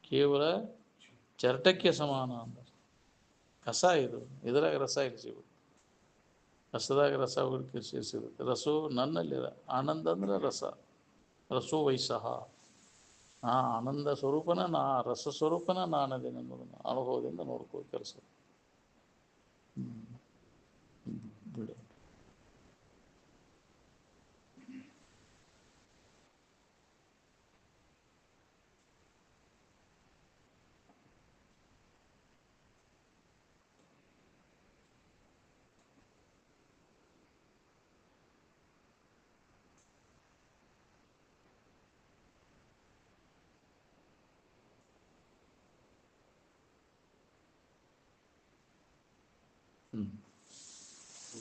ಕೇವಲ ಚರಟಕ್ಕೆ ಸಮಾನ ಅಂದ. ಕಸ ಇದು, ಇದರಾಗ ರಸ ಇಲ್ಲಿ ಸಿಗುತ್ತೆ. ರಸದಾಗ ರಸ ಹುಡುಕಿ ಸಿಗುತ್ತೆ. ರಸೋ ನನ್ನಲ್ಲಿರ ಆನಂದ ಅಂದ್ರೆ ರಸ, ರಸೋ ವೈಸಹ. ಆನಂದ ಸ್ವರೂಪನ ರಸ ಸ್ವರೂಪನ ನಾನದೇನೆ ಅನ್ನೋದನ್ನು ಅನುಭವದಿಂದ ನೋಡ್ಕೋ ಕೆಲಸ ಬಿಡು.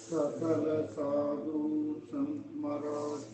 सकल साधु संत महाराज